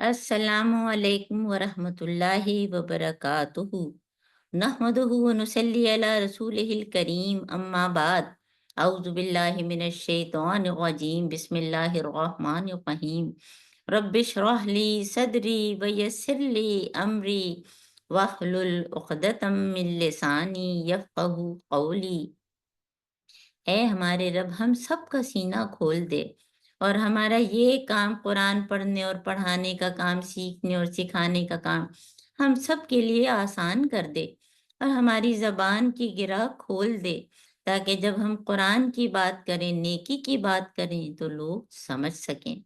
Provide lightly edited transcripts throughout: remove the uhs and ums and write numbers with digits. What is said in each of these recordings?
السلام علیکم ورحمۃ اللہ وبرکاتہ۔ نحمدہ ونصلی علی رسولہ الکریم، اما بعد۔ اعوذ باللہ من الشیطان الرجیم، بسم اللہ الرحمن الرحیم۔ رب اشرح لی صدری ویسر لی امری واحلل عقدۃ من لسانی یفقہوا قولی۔ اے ہمارے رب، ہم سب کا سینہ کھول دے اور ہمارا یہ کام، قرآن پڑھنے اور پڑھانے کا کام، سیکھنے اور سکھانے کا کام، ہم سب کے لیے آسان کر دے اور ہماری زبان کی گرہ کھول دے، تاکہ جب ہم قرآن کی بات کریں، نیکی کی بات کریں تو لوگ سمجھ سکیں۔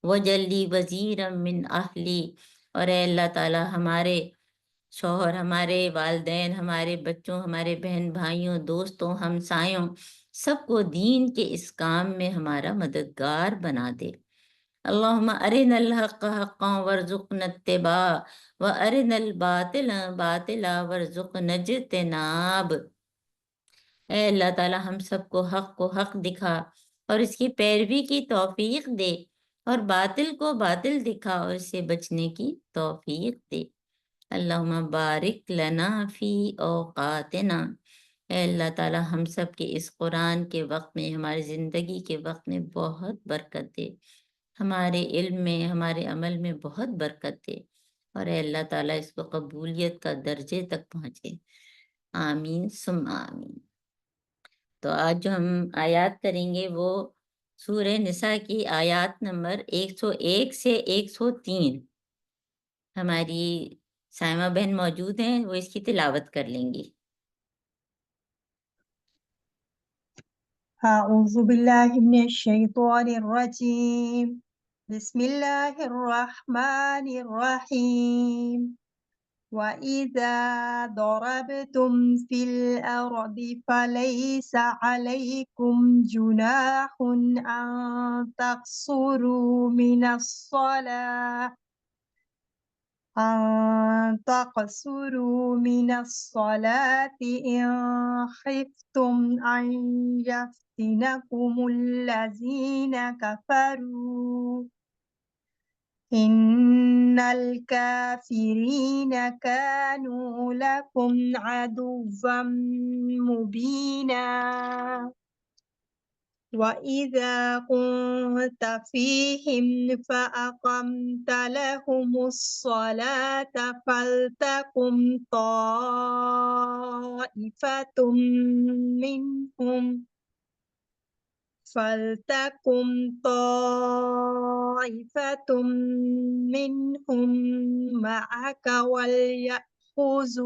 وجلی وزیرم من اہلی، اور اے اللہ تعالی ہمارے شوہر، ہمارے والدین، ہمارے بچوں، ہمارے بہن بھائیوں، دوستوں، ہمسایوں، سب کو دین کے اس کام میں ہمارا مددگار بنا دے۔ اللہم ارنا الحق حقا وارزقنا اتباع وارنا الباطل باطلا وارزقنا اجتناب۔ اے اللہ تعالی ہم سب کو حق دکھا اور اس کی پیروی کی توفیق دے، اور باطل کو باطل دکھا اور اس سے بچنے کی توفیق دے۔ اللہم بارک لنا فی اوقاتنا۔ اے اللہ تعالی ہم سب کے اس قرآن کے وقت میں، ہماری زندگی کے وقت میں بہت برکت دے، ہمارے علم میں، ہمارے عمل میں بہت برکت دے، اور اے اللہ تعالیٰ اس کو قبولیت کا درجے تک پہنچے۔ آمین ثم آمین۔ تو آج جو ہم آیات کریں گے وہ سورہ نساء کی آیات نمبر 101 سے 103۔ ہماری سائمہ بہن موجود ہیں، وہ اس کی تلاوت کر لیں گی۔ أعوذ بالله من الشيطان الرجيم. بسم الله الرحمن الرحيم. وإذا ضربتم في الأرض فليس عليكم جناح أن تقصروا من الصلاة إن خفتم أن يفتنكم الذين كفروا إن الكافرين كانوا لكم عدوا مبينا. وإذا كنت فيهم فأقمت لهم الصلاة فلتقم طائفة منهم معك وليأخذوا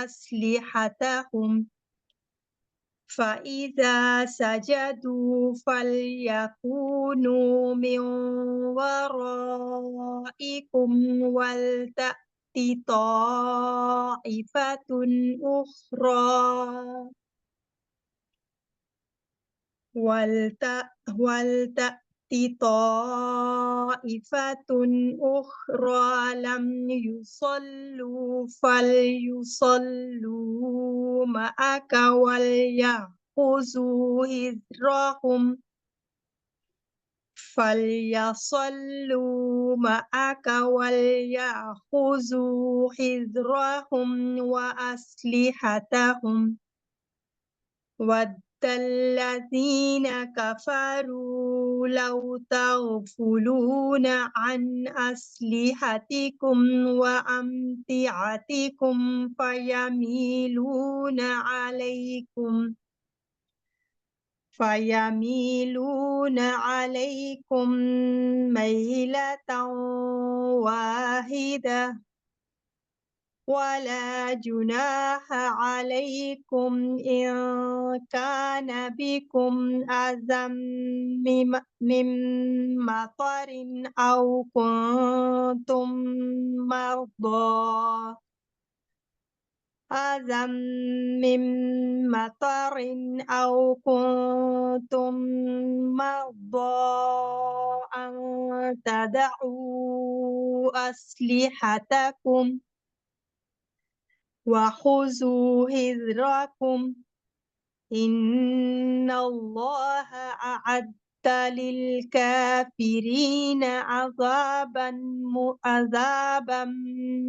أسلحتهم، فإذا سجدوا فليكونوا من ورائكم ولتأت طائفة أخرى لم يصلوا فليصلوا معك وليأخذوا حذرهم وأسلحتهم. ود الذين كفروا لو تغفلون عن أسلحتكم وأمتعتكم فيميلون عليكم ميلة واحدة. ولا جناح عليكم إن كان بكم أذى من مطر أو كنتم مرضى أن تضعوا أسلحتكم وخذوا حذركم إن الله أعد للكافرين عذابا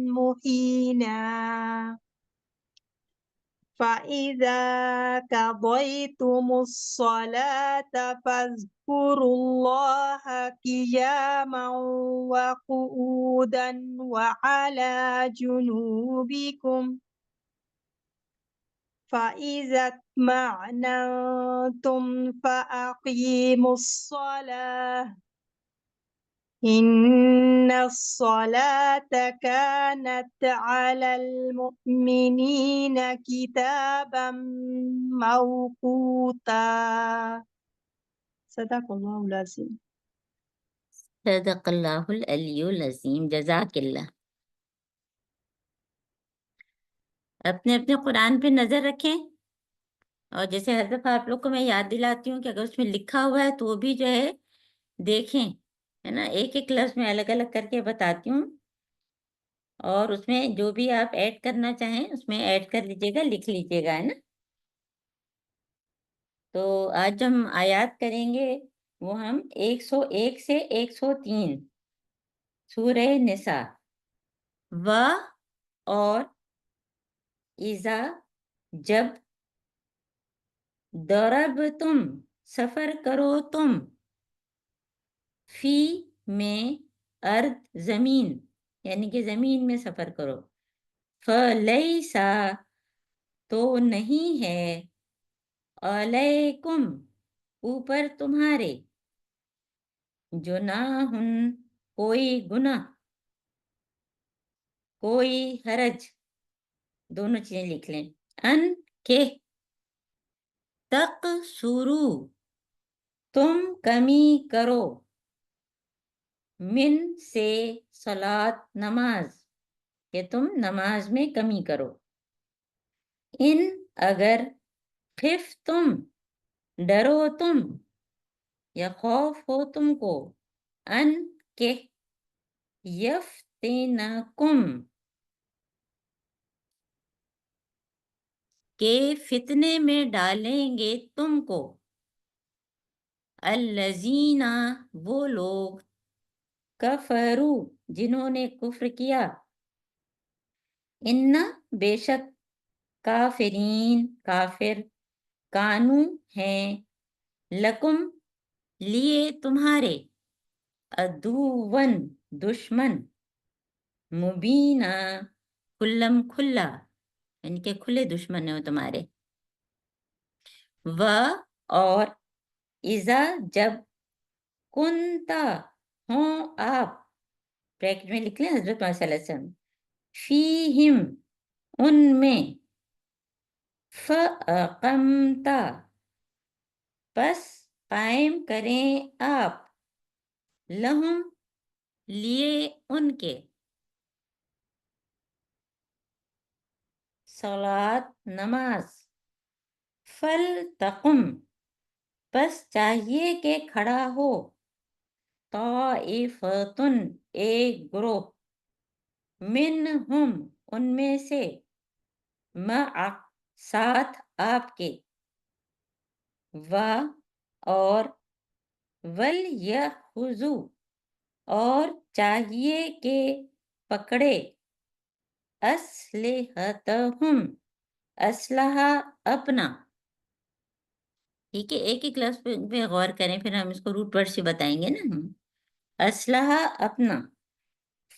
مهينا فإذا قضيتم الصلاة فاذكروا الله قياما وقعودا وعلى جنوبكم فإذا اطمأننتم فأقيموا الصلاة إن الصلاة كانت على المؤمنين كتابا موقوتا صدق الله العظيم صدق اللہ العلی العظیم. جزاک اللہ. اپنے اپنے قرآن پہ نظر رکھیں، اور جیسے ہر دفعہ آپ لوگ کو میں یاد دلاتی ہوں کہ اگر اس میں لکھا ہوا ہے تو وہ بھی جو ہے دیکھیں، ہے نا. ایک ایک لفظ میں الگ الگ کر کے بتاتی ہوں، اور اس میں جو بھی آپ ایڈ کرنا چاہیں اس میں ایڈ کر لیجیے گا، لکھ لیجیے گا، ہے نا. تو آج ہم آیات کریں گے وہ ہم 101 سے 103 سورہ نساء. و اور اذا جب، ضرب تم سفر کرو تم، فی میں ارض زمین، یعنی کہ زمین میں سفر کرو. فلیسا تو نہیں ہے، علیکم اوپر تمہارے، جناح کوئی گناہ، کوئی حرج، دونوں چیزیں لکھ لیں. ان کہ تقصروا تم کمی کرو، من سے صلاۃ نماز، کہ تم نماز میں کمی کرو. ان اگر خف تم ڈرو تم، یا خوف ہو تم کو، ان کہ یفتنکم کہ فتنے میں ڈالیں گے تم کو، الذین وہ لوگ، کفروا جنہوں نے کفر کیا، ان بے شک کافرین کافر، کانو ہیں، لکم لیے تمہارے، عدوً دشمن، مبینہ کھلم کھلا، یعنی کہ کھلے دشمن ہیں وہ تمہارے. و اور اذا جب، کنتا ہوں آپ، بریکٹ میں لکھ لیں حضرت محمد صلی اللہ علیہ وسلم، فیہم ان میں، فاقمتا پس قائم کریں آپ، لہم لیے ان کے، صلاۃ نماز، فلتقم پس چاہیے کہ کھڑا ہو، طائفتن ایک گروہ، منہم ان میں سے، معک ساتھ آپ کے، و اور ولیخذو اور چاہیے کہ پکڑے، اسلحتہم اسلحہ اپنا. ٹھیک ہے، ایک ایک لفظ پہ غور کریں، پھر ہم اس کو روٹ ورڈ سے بتائیں گے نا. اسلحہ اپنا.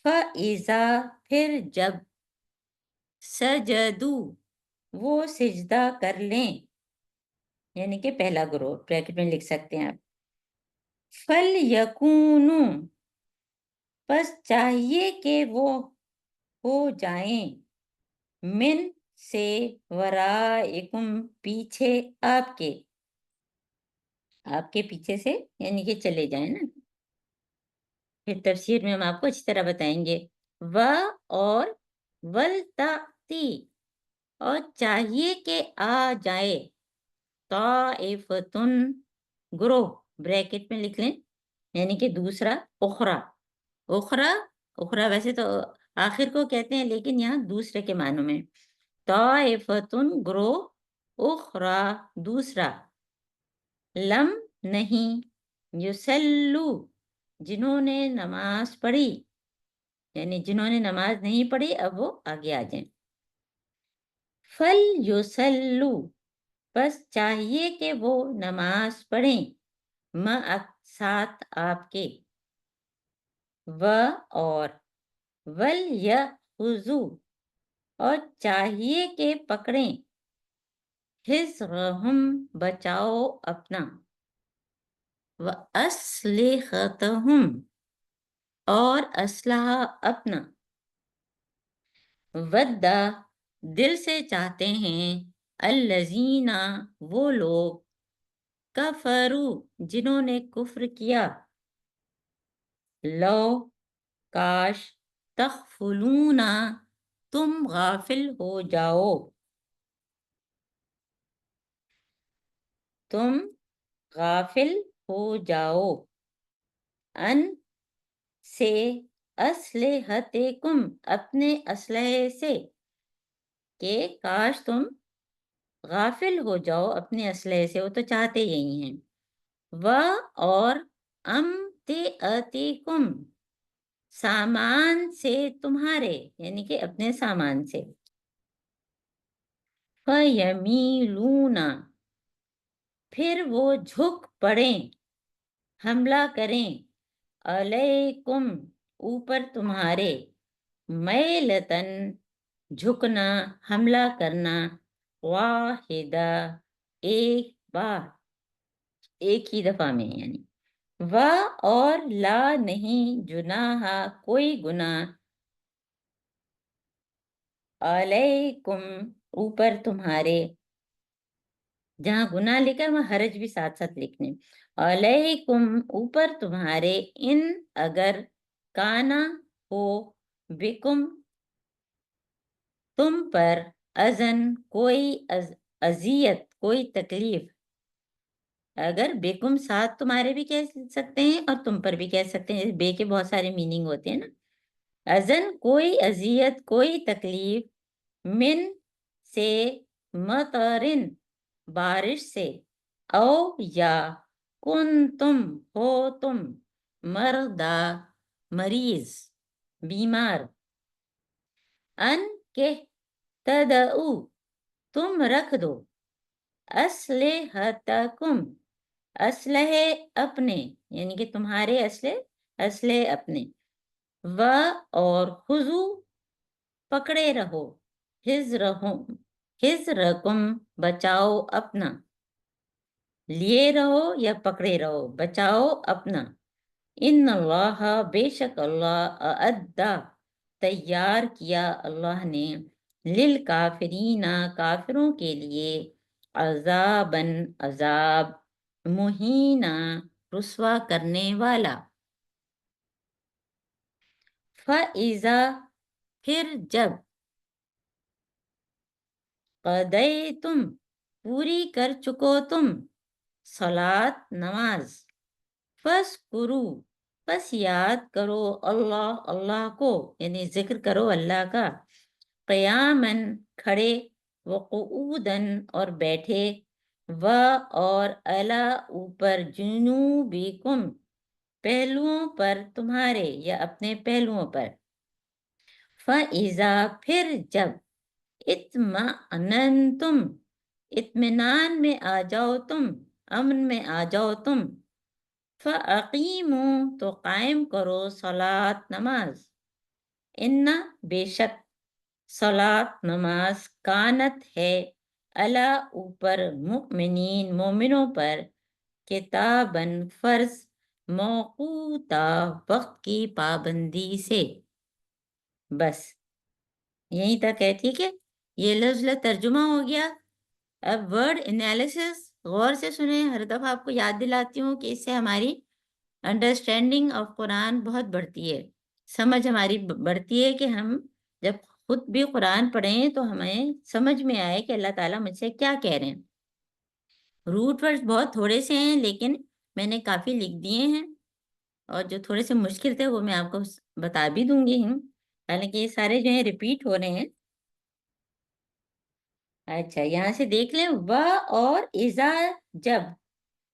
فَإِذَا پھر جب، سجدو وہ سجدہ کر لیں، یعنی کہ پہلا گروہ، بریکٹ میں لکھ سکتے ہیں آپ. فَلْيَكُونُوا پس چاہیے کہ وہ ہو جائیں، من سے، ورائکم پیچھے آپ کے، آپ کے پیچھے سے یعنی کہ چلے جائیں نا. پھر تفسیر میں ہم آپ کو اچھی طرح بتائیں گے. و اور ولتاتی اور چاہیے کہ آ جائے، طائفتن گروہ، بریکٹ میں لکھ لیں، یعنی کہ دوسرا، اخرى. اخرى ویسے تو آخر کو کہتے ہیں، لیکن یہاں دوسرے کے معنوں میں. طائفتن گروہ، اخرى دوسرا، لم نہیں، یسلو جنہوں نے نماز پڑھی، یعنی جنہوں نے نماز نہیں پڑھی اب وہ آگے آ جائیں. فل یسلو بس چاہیے کہ وہ نماز پڑھیں، ساتھ آپ کے، و اور ول یخذو اور چاہیے کہ پکڑیں، حذرہم بچاؤ اپنا، واسلحتہم اور اسلحہ اپنا، ودّا دل سے چاہتے ہیں، الذین وہ لوگ، کفروا جنہوں نے کفر کیا، لو کاش، تغفلون تم غافل ہو جاؤ، تم غافل ہو جاؤ، ان سے اسلحتکم اپنے اسلحے سے، کہ کاش تم غافل ہو جاؤ اپنے اسلحے سے، وہ تو چاہتے یہی ہیں، و اور امتعتکم سامان سے تمہارے، یعنی کہ اپنے سامان سے، فَيَمِيلُونَ پھر وہ جھک پڑیں، حملہ کریں، علیکم اوپر تمہارے، میلتن جھکنا، حملہ کرنا، واحدہ ایک بار، ایک ہی دفعہ میں، یعنی و اور لا نہیں، جناح کوئی گناہ، علیکم اوپر تمہارے، جہاں گناہ لکھا ہے وہاں حرج بھی ساتھ ساتھ لکھنے، علیکم اوپر تمہارے، ان اگر کانا ہو، بکم تم پر، اذن کوئی اذیت، کوئی تکلیف، اگر بیکم ساتھ تمہارے بھی کہہ سکتے ہیں اور تم پر بھی کہہ سکتے ہیں، بے کے بہت سارے میننگ ہوتے ہیں نا، اذن کوئی اذیت، کوئی تکلیف، من سے، مطرن بارش سے، او یا کن تم ہو تم، مردا مریض، بیمار، ان کہ تدعو تم رکھ دو، اسلحتکم اسلحے اپنے، یعنی کہ تمہارے اسلحے اپنے، و اور خذو پکڑے رہو، حذرکم بچاؤ اپنا، لیے رہو یا پکڑے رہو، بچاؤ اپنا، ان اللہ بے شک اللہ، اعدّا تیار کیا اللہ نے، للکافرین کافروں کے لیے، عذاباً عذاب، مہینہ رسوا کرنے والا، فَإِذَا پھر جب، قضیتم پوری کر چکو تم، صلاۃ نماز، فَاذْكُرُوا پس یاد کرو، اللہ کو، یعنی ذکر کرو اللہ کا، قیاماً کھڑے، وقعوداً اور بیٹھے، و اور علی اوپر، جنوبکم پہلوؤں پر تمہارے یا اپنے پہلوؤں پر، فَإِذَا پھر جب، اطمأننتم اطمینان میں آ جاؤ تم، امن میں آ جاؤ تم، فَأَقِیمُوا تو قائم کرو، صلاۃ نماز، ان بے شک صلاۃ نماز، کانت ہے، علی اوپر، مؤمنین مومنوں پر، کتاباً فرض، موقوتا وقت کی پابندی سے، بس یہیں تک ہے، ٹھیک ہے، یہ لفظ ترجمہ ہو گیا. اب ورڈ انالیسس غور سے سنیں، ہر دفعہ آپ کو یاد دلاتی ہوں کہ اس سے ہماری انڈرسٹینڈنگ آف قرآن بہت بڑھتی ہے، سمجھ ہماری بڑھتی ہے، کہ ہم جب خود بھی قرآن پڑھیں تو ہمیں سمجھ میں آئے کہ اللہ تعالیٰ مجھ سے کیا کہہ رہے ہیں. روٹ ورڈز بہت تھوڑے سے ہیں لیکن میں نے کافی لکھ دیے ہیں، اور جو تھوڑے سے مشکل تھے وہ میں آپ کو بتا بھی دوں گی ہوں، حالانکہ یہ سارے جو ہیں ریپیٹ ہو رہے ہیں. اچھا یہاں سے دیکھ لیں، و اور اذا جب،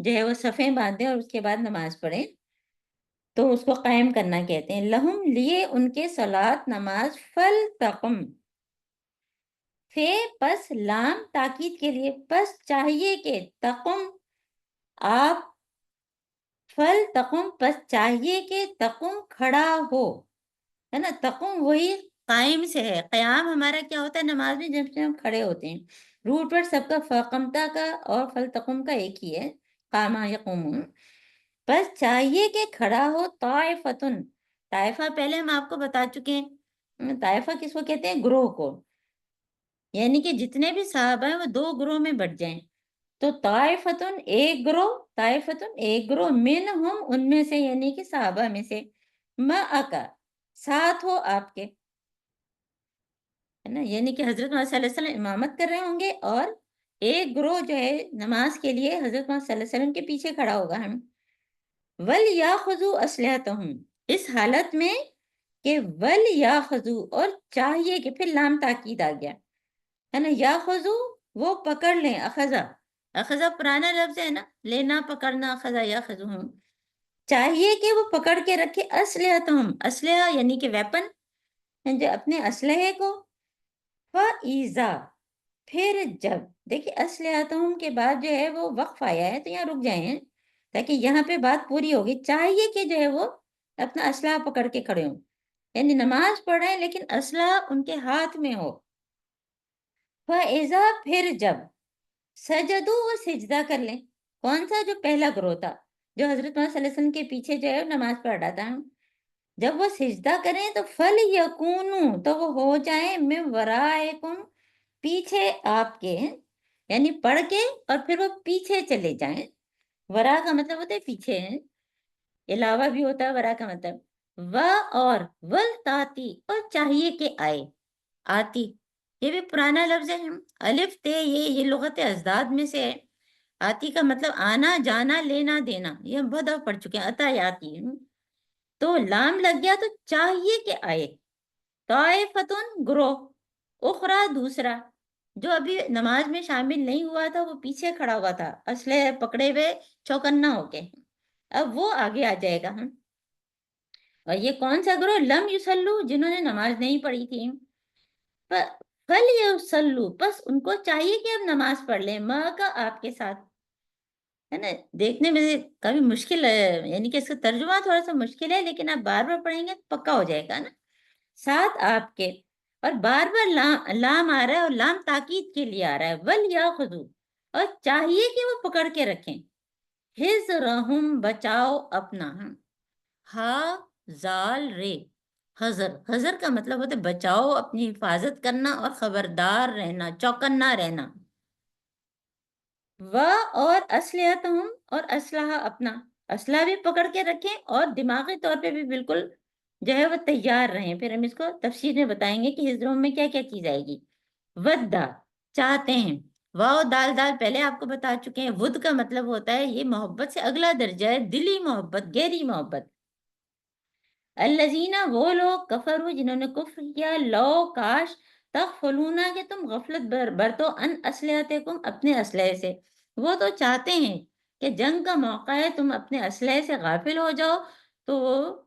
جو ہے وہ صفیں باندھیں اور اس کے بعد نماز پڑھیں تو اس کو قائم کرنا کہتے ہیں. لہم لیے ان کے صلاۃ نماز فلتقم پس لام تاکید کے لیے پس چاہیے کہ تقم آپ فلتقم پس چاہیے کہ تقم کھڑا ہو ہے نا. تقم وہی قائم سے ہے. قیام ہمارا کیا ہوتا ہے نماز میں جب سے ہم کھڑے ہوتے ہیں. روٹ پر سب کا فقمتا کا اور فلتقم کا ایک ہی ہے قاما یقوم. بس چاہیے کہ کھڑا ہو طائفتن. طائفہ پہلے ہم آپ کو بتا چکے ہیں. طائفہ کس کو کہتے ہیں؟ گروہ کو. یعنی کہ جتنے بھی صحابہ ہیں وہ 2 گروہ میں بٹ جائیں. تو طائفتن ایک گروہ، طائفتن ایک گروہ، منہم ان میں سے یعنی کہ صحابہ میں سے، معک ساتھ ہو آپ کے ہے نا. یعنی کہ حضرت محمد صلی اللہ علیہ وسلم امامت کر رہے ہوں گے اور ایک گروہ جو ہے نماز کے لیے حضرت محمد صلی اللہ علیہ وسلم کے پیچھے کھڑا ہوگا. ہم وَلْيَأْخُذُوا أَسْلِحَتَهُمْ اس حالت میں کہ وَلْيَأْخُذُوا اور چاہیے کہ پھر لام تاکید آ گیا ہے نا. یاخذوا وہ پکڑ لیں. اخذا اخذا پرانا لفظ ہے نا، لینا پکڑنا. اخذا یاخذهم چاہیے کہ وہ پکڑ کے رکھے اسلحتهم اسلحہ یعنی کہ ویپن جو اپنے اسلحے کو. فَإِذَا پھر جب دیکھیں اسلحتهم کے بعد جو ہے وہ وقف آیا ہے تو یہاں رک جائیں ہیں تاکہ یہاں پہ بات پوری ہوگی. چاہیے کہ جو ہے وہ اپنا اسلحہ پکڑ کے کھڑے ہوں یعنی نماز پڑھ رہے ہیں لیکن اسلحہ ان کے ہاتھ میں ہو. فَإِذَا پھر جب سجدو وہ سجدہ کر لیں. کون سا؟ جو پہلا گروہ تھا جو حضرت محمد صلی اللہ علیہ وسلم کے پیچھے جو ہے نماز پڑھ رہا تھا. جب وہ سجدہ کریں تو فَلْيَكُونُوا تو وہ ہو جائیں مِن وَرَائِكُمْ پیچھے آپ کے یعنی پڑھ کے اور پھر وہ پیچھے چلے جائیں. ورا کا مطلب ہوتا ہے پیچھے ہیں، علاوہ بھی ہوتا ہے ورا کا مطلب. اور ولتاتی اور چاہیے کہ آئے. آتی یہ بھی پرانا لفظ ہے. الف تے یہ لغت ازداد میں سے ہے. آتی کا مطلب آنا جانا لینا دینا. یہ ہم بہت دفعہ پڑھ چکے ہیں. عطا آتی تو لام لگ گیا تو چاہیے کہ آئے. طائفتن گروہ، اخرى دوسرا جو ابھی نماز میں شامل نہیں ہوا تھا وہ پیچھے کھڑا ہوا تھا اسلحے پکڑے ہوئے چوکنا ہو کے. اب وہ آگے آ جائے گا. اور یہ کون سا گروہ؟ لم یصلو جنہوں نے نماز نہیں پڑھی تھی. فَلْيُصَلُّوا بس ان کو چاہیے کہ اب نماز پڑھ لیں کا آپ کے ساتھ ہے نا. دیکھنے میں کبھی مشکل ہے یعنی کہ اس کا ترجمہ تھوڑا سا مشکل ہے لیکن آپ بار بار پڑھیں گے تو پکا ہو جائے گا نا. ساتھ آپ کے اور بار بار لام آ رہا ہے اور لام تاکید کے لیے آ رہا ہے. وَلْيَأْخُذُوا اور چاہیے کہ وہ پکڑ کے رکھیں. حِذْرَهُمْ بچاؤ اپنا. ہا زال رے حذر. حذر کا مطلب ہوتا ہے بچاؤ، اپنی حفاظت کرنا اور خبردار رہنا، چوکنا رہنا. اور اسلحتہم اور اسلحہ اپنا، اسلحہ بھی پکڑ کے رکھیں اور دماغی طور پہ بھی بالکل جو ہے وہ تیار رہیں. پھر ہم اس کو تفصیل میں بتائیں گے کہ حضروں میں کیا کیا چیز آئے گی. ودّا چاہتے ہیں. واو دال دال پہلے آپ کو بتا چکے ہیں. ود کا مطلب ہوتا ہے یہ محبت سے اگلا درجہ ہے، دلی محبت، گہری محبت. الذین وہ لوگ کفروا جنہوں نے کفر کیا، لو کاش تغفلون کہ تم غفلت برتو ان اسلحتکم اپنے اسلحے سے. وہ تو چاہتے ہیں کہ جنگ کا موقع ہے تم اپنے اسلحے سے غافل ہو جاؤ تو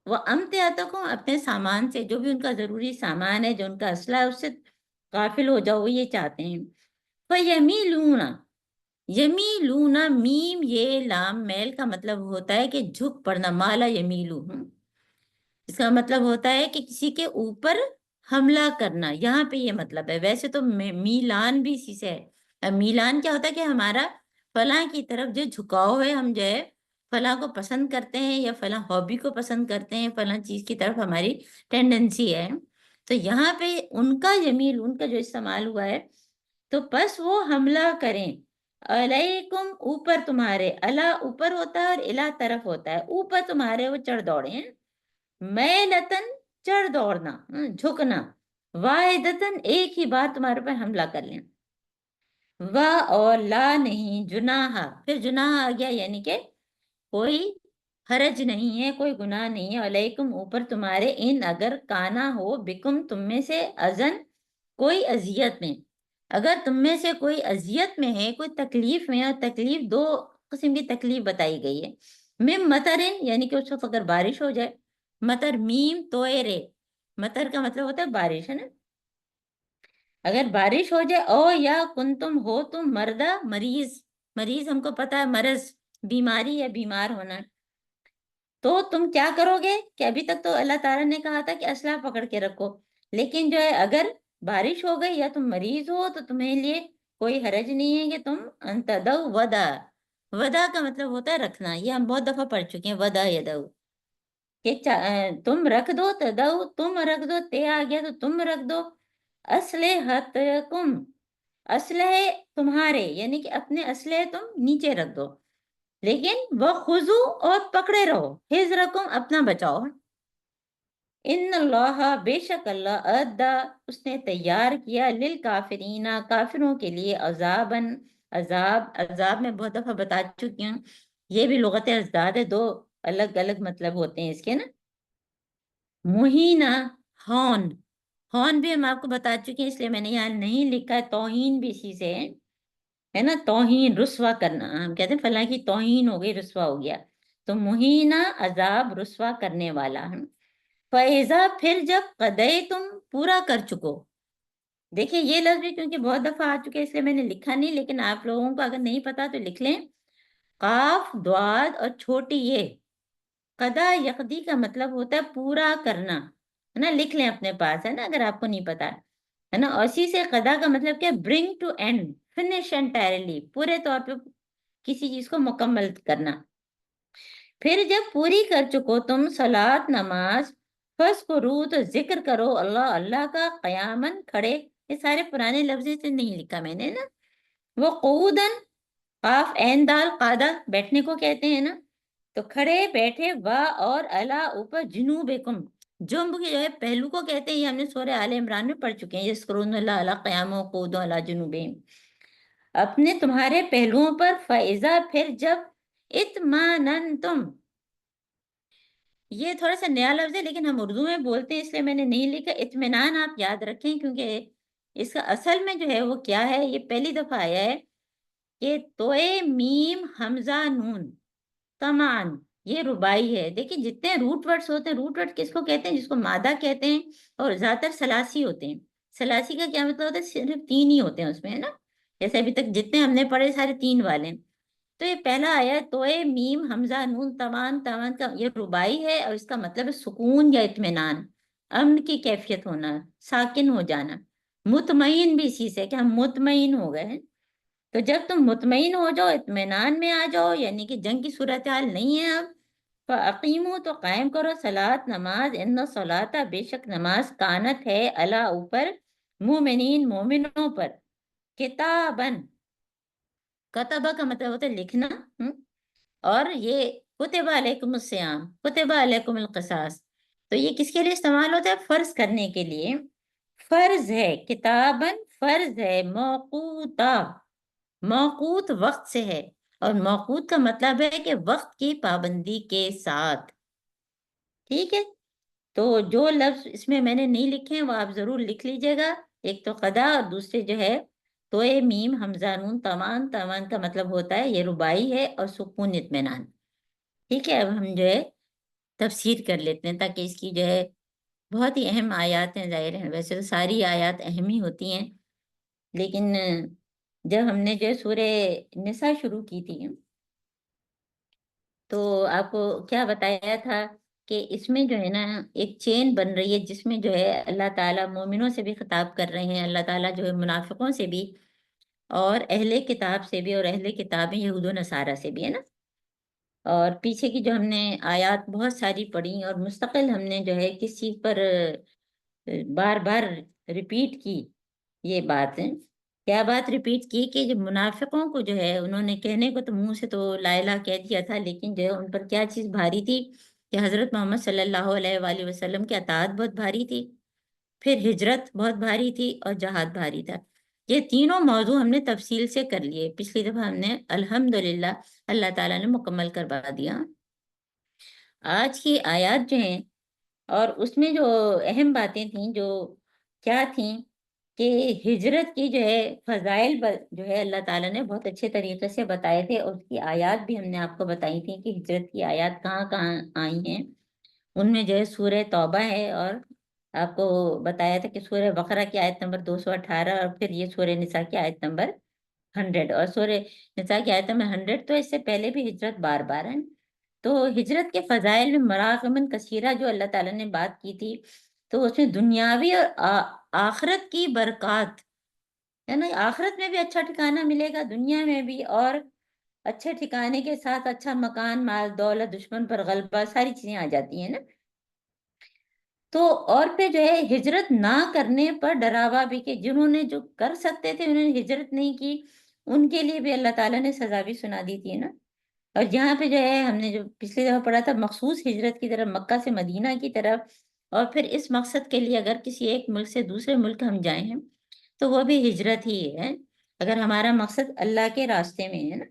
وہ امتیاتکم اپنے سامان سے جو بھی ان کا ضروری سامان ہے جو ان کا اسلحہ ہے اس سے غافل ہو جاؤ. وہ یہ چاہتے ہیں. فیمیلون یمیلون میم یہ لام میل کا مطلب ہوتا ہے کہ جھک پڑنا. مالا یمیلو اس کا مطلب ہوتا ہے کہ کسی کے اوپر حملہ کرنا. یہاں پہ یہ مطلب ہے. ویسے تو میلان بھی اسی سے ہے. میلان کیا ہوتا ہے کہ ہمارا فلاں کی طرف جو جھکاؤ ہے، ہم جو ہے فلاں کو پسند کرتے ہیں یا فلاں ہابی کو پسند کرتے ہیں، فلاں چیز کی طرف ہماری ٹینڈنسی ہے. تو یہاں پہ ان کا یمیل ان کا جو استعمال ہوا ہے تو پس وہ حملہ کریں. علیکم اوپر تمہارے. الا اوپر ہوتا ہے اور الا طرف ہوتا ہے. اوپر تمہارے وہ چڑھ دوڑے ہیں. میلتن چڑھ دوڑنا، جھکنا. واحدتن ایک ہی بار تمہارے پر حملہ کر لیں. اور لا نہیں جناح پھر جناح آ گیا یعنی کہ کوئی حرج نہیں ہے، کوئی گناہ نہیں ہے. علیکم اوپر تمہارے ان اگر کانا ہو بکم تم میں سے اذن کوئی اذیت میں. اگر تم میں سے کوئی اذیت میں ہے، کوئی تکلیف میں ہے، اور تکلیف 2 قسم کی تکلیف بتائی گئی ہے. مم مطرن یعنی کہ اس وقت اگر بارش ہو جائے. مطر میم توئے رے. مطر کا مطلب ہوتا ہے بارش، ہے نا. اگر بارش ہو جائے او یا کن تم ہو تم مردہ مریض. مریض ہم کو پتا ہے مرض، بیماری یا بیمار ہونا. تو تم کیا کرو گے کہ ابھی تک تو اللہ تعالیٰ نے کہا تھا کہ اسلحہ پکڑ کے رکھو، لیکن جو ہے اگر بارش ہو گئی یا تم مریض ہو تو تمہیں لیے کوئی حرج نہیں ہے کہ تم انتدو ودا. ودا کا مطلب ہوتا ہے رکھنا، یہ ہم بہت دفعہ پڑھ چکے ہیں. ودا یدو کہ تم رکھ دو، تدو تم رکھ دو، تے آ گیا تو تم رکھ دو. اسلحتکم اسلحے تمہارے یعنی کہ اپنے اسلحے تم نیچے رکھ دو، لیکن وہ خضو اور پکڑے رہو. حذرکم اپنا بچاؤ. ان اللہ بے شک اللہ ادا اس نے تیار کیا للکافرین کافروں کے لیے عذابن عذاب میں بہت دفعہ بتا چکی ہوں. یہ بھی لغت ازداد ہے، دو الگ الگ مطلب ہوتے ہیں اس کے نا. مہینہ ہون، ہون بھی ہم آپ کو بتا چکے ہیں اس لیے میں نے یہاں نہیں لکھا ہے. توہین بھی اسی سے ہے نا. توہین رسوا کرنا، ہم کہتے ہیں فلاں کی توہین ہو گئی، رسوا ہو گیا. تو مہینہ عذاب رسوا کرنے والا. فیضا پھر جب قدے تم پورا کر چکو. دیکھیں یہ لفظ بھی کیونکہ بہت دفعہ آ چکے اس لیے میں نے لکھا نہیں، لیکن آپ لوگوں کو اگر نہیں پتا تو لکھ لیں. قاف دواد اور چھوٹی یہ قدا یقدی کا مطلب ہوتا ہے پورا کرنا، ہے نا. لکھ لیں اپنے پاس، ہے نا، اگر آپ کو نہیں پتا ہے نا. اسی سے قدا کا مطلب کیا، bring to end, finish entirely, پورے طور پہ کسی چیز کو مکمل کرنا. پھر جب پوری کر چکو تم صلاۃ نماز، فذکرو تو ذکر کرو اللہ اللہ کا، قیامن کھڑے. یہ سارے پرانے لفظ سے نہیں لکھا میں نے نا. وہ قعودن قاف عین دال قادہ بیٹھنے کو کہتے ہیں نا. تو کھڑے بیٹھے وا اور اللہ اوپر جنوبکم، جنب کے جو ہے پہلو کو کہتے ہیں. یہ ہم نے سورہ آل عمران میں پڑھ چکے ہیں. یذکرون اللہ علی قیام و قعود علی جنوبہم، اپنے تمہارے پہلوؤں پر. فائزہ پھر جب اطماننتم، یہ تھوڑا سا نیا لفظ ہے لیکن ہم اردو میں بولتے ہیں اس لیے میں نے نہیں لکھا. اطمینان آپ یاد رکھیں کیونکہ اس کا اصل میں جو ہے وہ کیا ہے. یہ پہلی دفعہ آیا ہے کہ توئے میم حمزہ نون تمان، یہ ربائی ہے. دیکھیں جتنے روٹ ورڈز ہوتے ہیں، روٹ ورڈ کس کو کہتے ہیں، جس کو مادہ کہتے ہیں، اور زیادہ تر سلاسی ہوتے ہیں. سلاسی کا کیا مطلب ہوتا ہے، صرف تین ہی ہوتے ہیں اس میں، ہے نا. جیسے ابھی تک جتنے ہم نے پڑھے سارے تین والے ہیں. تو یہ پہلا آیا توئے میم حمزہ نون تمان، تمان کا یہ ربائی ہے اور اس کا مطلب ہے سکون یا اطمینان، امن کی کیفیت ہونا، ساکن ہو جانا. مطمئن بھی اسی سے کہ ہم مطمئن ہو گئے ہیں. تو جب تم مطمئن ہو جاؤ، اطمینان میں آ جاؤ، یعنی کہ جنگ کی صورتحال نہیں ہے اب، فَأَقِیمُوا تو قائم کرو صلاۃ نماز. ان الصلاۃ بے شک نماز، کانت ہے اللہ اوپر، مومنین مومنوں پر، کتابن کتبہ کا مطلب ہوتا ہے لکھنا. اور یہ کتب علیکم الصیام، کتب علیکم القصاص، تو یہ کس کے لیے استعمال ہوتا ہے، فرض کرنے کے لیے. فرض ہے کتابن، فرض ہے موقوتا، موقوت وقت سے ہے، اور موقوت کا مطلب ہے کہ وقت کی پابندی کے ساتھ. ٹھیک ہے. تو جو لفظ اس میں نے نہیں لکھے ہیں وہ آپ ضرور لکھ لیجئے گا. ایک تو قدا اور دوسرے جو ہے توئے میم حمزہ نون تمان، تمان کا مطلب ہوتا ہے یہ ربائی ہے اور سکون اطمینان. ٹھیک ہے. اب ہم جو ہے تفسیر کر لیتے ہیں تاکہ اس کی جو ہے بہت ہی اہم آیات ہیں. ظاہر ہے ویسے تو ساری آیات اہم ہی ہوتی ہیں، لیکن جب ہم نے جو ہے سورہ نساء شروع کی تھی تو آپ کو کیا بتایا تھا کہ اس میں جو ہے نا ایک چین بن رہی ہے جس میں جو ہے اللہ تعالیٰ مومنوں سے بھی خطاب کر رہے ہیں، اللہ تعالیٰ جو ہے منافقوں سے بھی، اور اہل کتاب سے بھی، اور اہل کتاب یہود و نصارہ سے بھی، ہے نا. اور پیچھے کی جو ہم نے آیات بہت ساری پڑھی اور مستقل ہم نے جو ہے کس چیز پر بار بار ریپیٹ کی، یہ بات ہے. کیا بات ریپیٹ کی کہ جو منافقوں کو جو ہے انہوں نے کہنے کو تو منہ سے تو لا الہ کہہ دیا تھا، لیکن جو ہے ان پر کیا چیز بھاری تھی کہ حضرت محمد صلی اللہ علیہ وآلہ وسلم کی اطاعت بہت بھاری تھی، پھر ہجرت بہت بھاری تھی، اور جہاد بھاری تھا. یہ تینوں موضوع ہم نے تفصیل سے کر لیے. پچھلی دفعہ ہم نے الحمدللہ اللہ تعالیٰ نے مکمل کروا دیا. آج کی آیات جو ہیں اور اس میں جو اہم باتیں تھیں جو کیا تھیں کہ ہجرت کی جو ہے فضائل جو ہے اللہ تعالیٰ نے بہت اچھے طریقے سے بتائے تھے، اور اس کی آیات بھی ہم نے آپ کو بتائی تھی کہ ہجرت کی آیات کہاں کہاں آئی ہیں۔ ان میں جو ہے سورہ توبہ ہے، اور آپ کو بتایا تھا کہ سورہ بقرہ کی آیت نمبر 218، اور پھر یہ سورہ نساء کی آیت نمبر 100، اور سورہ نساء کی آیت نمبر 100 تو اس سے پہلے بھی ہجرت بار بار ہے۔ تو ہجرت کے فضائل میں مراغمن کثیرہ جو اللہ تعالیٰ نے بات کی تھی، تو اس میں دنیاوی اور آخرت کی برکات ہے نا، آخرت میں بھی اچھا ٹھکانہ ملے گا، دنیا میں بھی، اور اچھے ٹھکانے کے ساتھ اچھا مکان، مال، دولت، دشمن پر غلبہ، ساری چیزیں آ جاتی ہیں نا۔ تو اور پہ جو ہے ہجرت نہ کرنے پر ڈراوا بھی، کہ جنہوں نے جو کر سکتے تھے انہوں نے ہجرت نہیں کی، ان کے لیے بھی اللہ تعالیٰ نے سزا بھی سنا دی تھی نا۔ اور جہاں پہ جو ہے ہم نے جو پچھلی دفعہ پڑھا تھا مخصوص ہجرت کی طرف، مکہ سے مدینہ کی طرف، اور پھر اس مقصد کے لیے اگر کسی ایک ملک سے دوسرے ملک ہم جائیں ہیں تو وہ بھی ہجرت ہی ہے، اگر ہمارا مقصد اللہ کے راستے میں ہے نا۔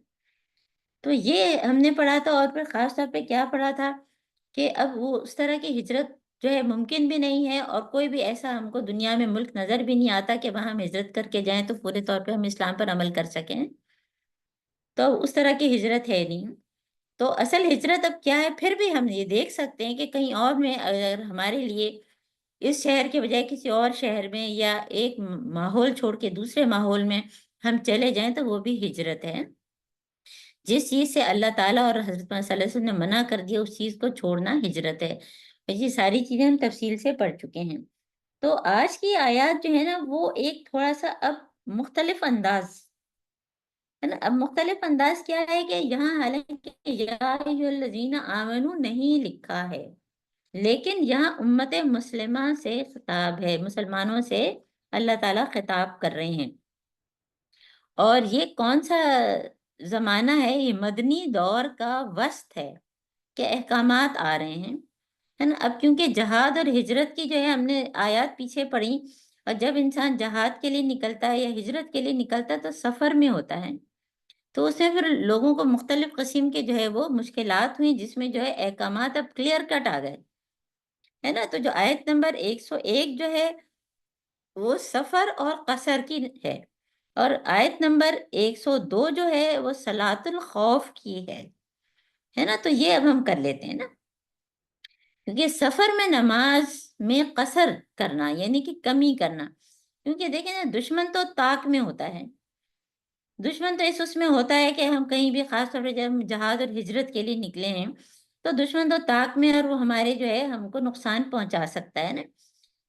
تو یہ ہم نے پڑھا تھا، اور پھر خاص طور پہ کیا پڑھا تھا کہ اب وہ اس طرح کی ہجرت جو ہے ممکن بھی نہیں ہے، اور کوئی بھی ایسا ہم کو دنیا میں ملک نظر بھی نہیں آتا کہ وہاں ہم ہجرت کر کے جائیں تو پورے طور پہ ہم اسلام پر عمل کر سکیں، تو اس طرح کی ہجرت ہے نہیں۔ تو اصل ہجرت اب کیا ہے، پھر بھی ہم یہ دیکھ سکتے ہیں کہ کہیں اور میں اگر ہمارے لیے اس شہر کے بجائے کسی اور شہر میں، یا ایک ماحول چھوڑ کے دوسرے ماحول میں ہم چلے جائیں تو وہ بھی ہجرت ہے۔ جس چیز سے اللہ تعالیٰ اور حضرت محمد صلی اللہ علیہ وسلم نے منع کر دیا اس چیز کو چھوڑنا ہجرت ہے، اور یہ ساری چیزیں ہم تفصیل سے پڑھ چکے ہیں۔ تو آج کی آیات جو ہے نا وہ ایک تھوڑا سا اب مختلف انداز ہے نا۔ اب مختلف انداز کیا ہے کہ یہاں حالانکہ یا ایھا الذین آمنو نہیں لکھا ہے، لیکن یہاں امت مسلمہ سے خطاب ہے، مسلمانوں سے اللہ تعالیٰ خطاب کر رہے ہیں۔ اور یہ کون سا زمانہ ہے، یہ مدنی دور کا وسط ہے کہ احکامات آ رہے ہیں ہے نا۔ اب کیونکہ جہاد اور ہجرت کی جو ہے ہم نے آیات پیچھے پڑھی، اور جب انسان جہاد کے لیے نکلتا ہے یا ہجرت کے لیے نکلتا ہے تو سفر میں ہوتا ہے، تو اس میں پھر لوگوں کو مختلف قسم کے جو ہے وہ مشکلات ہوئی، جس میں جو ہے احکامات اب کلیئر کٹ آ گئے ہے نا۔ تو جو آیت نمبر 101 جو ہے وہ سفر اور قصر کی ہے، اور آیت نمبر 102 جو ہے وہ صلاۃ الخوف کی ہے نا۔ تو یہ اب ہم کر لیتے ہیں نا، کیونکہ سفر میں نماز میں قصر کرنا یعنی کہ کمی کرنا، کیونکہ دیکھیں نا دشمن تو طاق میں ہوتا ہے، دشمن تو اس میں ہوتا ہے کہ ہم کہیں بھی، خاص طور پہ جب ہم جہاد اور ہجرت کے لیے نکلے ہیں تو دشمن تو طاق میں، اور وہ ہمارے جو ہے ہم کو نقصان پہنچا سکتا ہے نا۔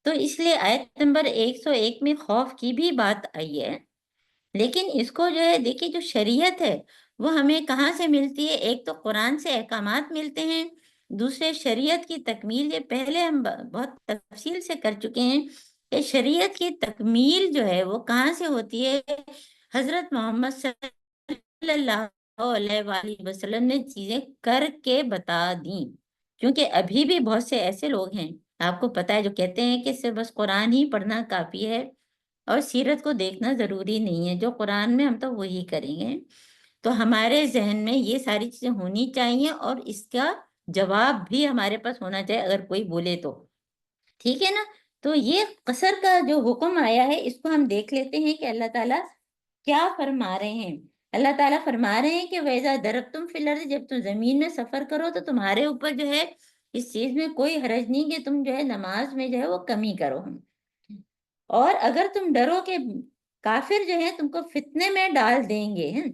تو اس لیے آیت نمبر 101 میں خوف کی بھی بات آئی ہے، لیکن اس کو جو ہے دیکھیے جو شریعت ہے وہ ہمیں کہاں سے ملتی ہے، ایک تو قرآن سے احکامات ملتے ہیں، دوسرے شریعت کی تکمیل، یہ پہلے ہم بہت تفصیل سے کر چکے ہیں کہ شریعت کی تکمیل جو ہے وہ کہاں سے ہوتی ہے، حضرت محمد صلی اللہ علیہ وآلہ وسلم نے چیزیں کر کے بتا دیں۔ کیونکہ ابھی بھی بہت سے ایسے لوگ ہیں آپ کو پتا ہے جو کہتے ہیں کہ صرف بس قرآن ہی پڑھنا کافی ہے اور سیرت کو دیکھنا ضروری نہیں ہے، جو قرآن میں ہم تو وہی کریں گے۔ تو ہمارے ذہن میں یہ ساری چیزیں ہونی چاہیے، اور اس کا جواب بھی ہمارے پاس ہونا چاہیے اگر کوئی بولے تو، ٹھیک ہے نا۔ تو یہ قصر کا جو حکم آیا ہے اس کو ہم دیکھ لیتے ہیں کہ اللہ تعالیٰ کیا فرما رہے ہیں۔ اللہ تعالیٰ فرما رہے ہیں کہ وَإِذَا ضَرَبْتُمْ فِي الْأَرْضِ، جب تم زمین میں سفر کرو تو تمہارے اوپر جو ہے اس چیز میں کوئی حرج نہیں کہ تم جو ہے نماز میں جو ہے وہ کمی کرو، اور اگر تم ڈرو کہ کافر جو ہے تم کو فتنے میں ڈال دیں گے ہیں۔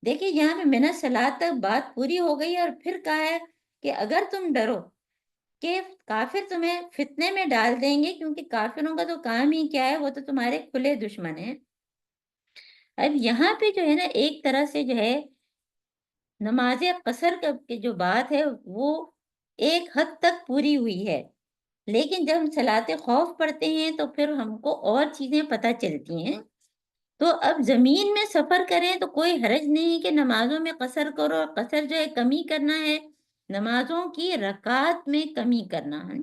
دیکھیے یہاں پہ من الصلاۃ تک بات پوری ہو گئی، اور پھر کہا ہے کہ اگر تم ڈرو کہ کافر تمہیں فتنے میں ڈال دیں گے، کیونکہ کافروں کا تو کام ہی کیا ہے، وہ تو تمہارے کھلے دشمن ہیں۔ اب یہاں پہ جو ہے نا ایک طرح سے جو ہے نماز قصر کی جو بات ہے وہ ایک حد تک پوری ہوئی ہے، لیکن جب ہم صلاۃ خوف پڑھتے ہیں تو پھر ہم کو اور چیزیں پتہ چلتی ہیں۔ تو اب زمین میں سفر کریں تو کوئی حرج نہیں کہ نمازوں میں قصر کرو، اور قصر جو ہے کمی کرنا ہے، نمازوں کی رکعات میں کمی کرنا ہے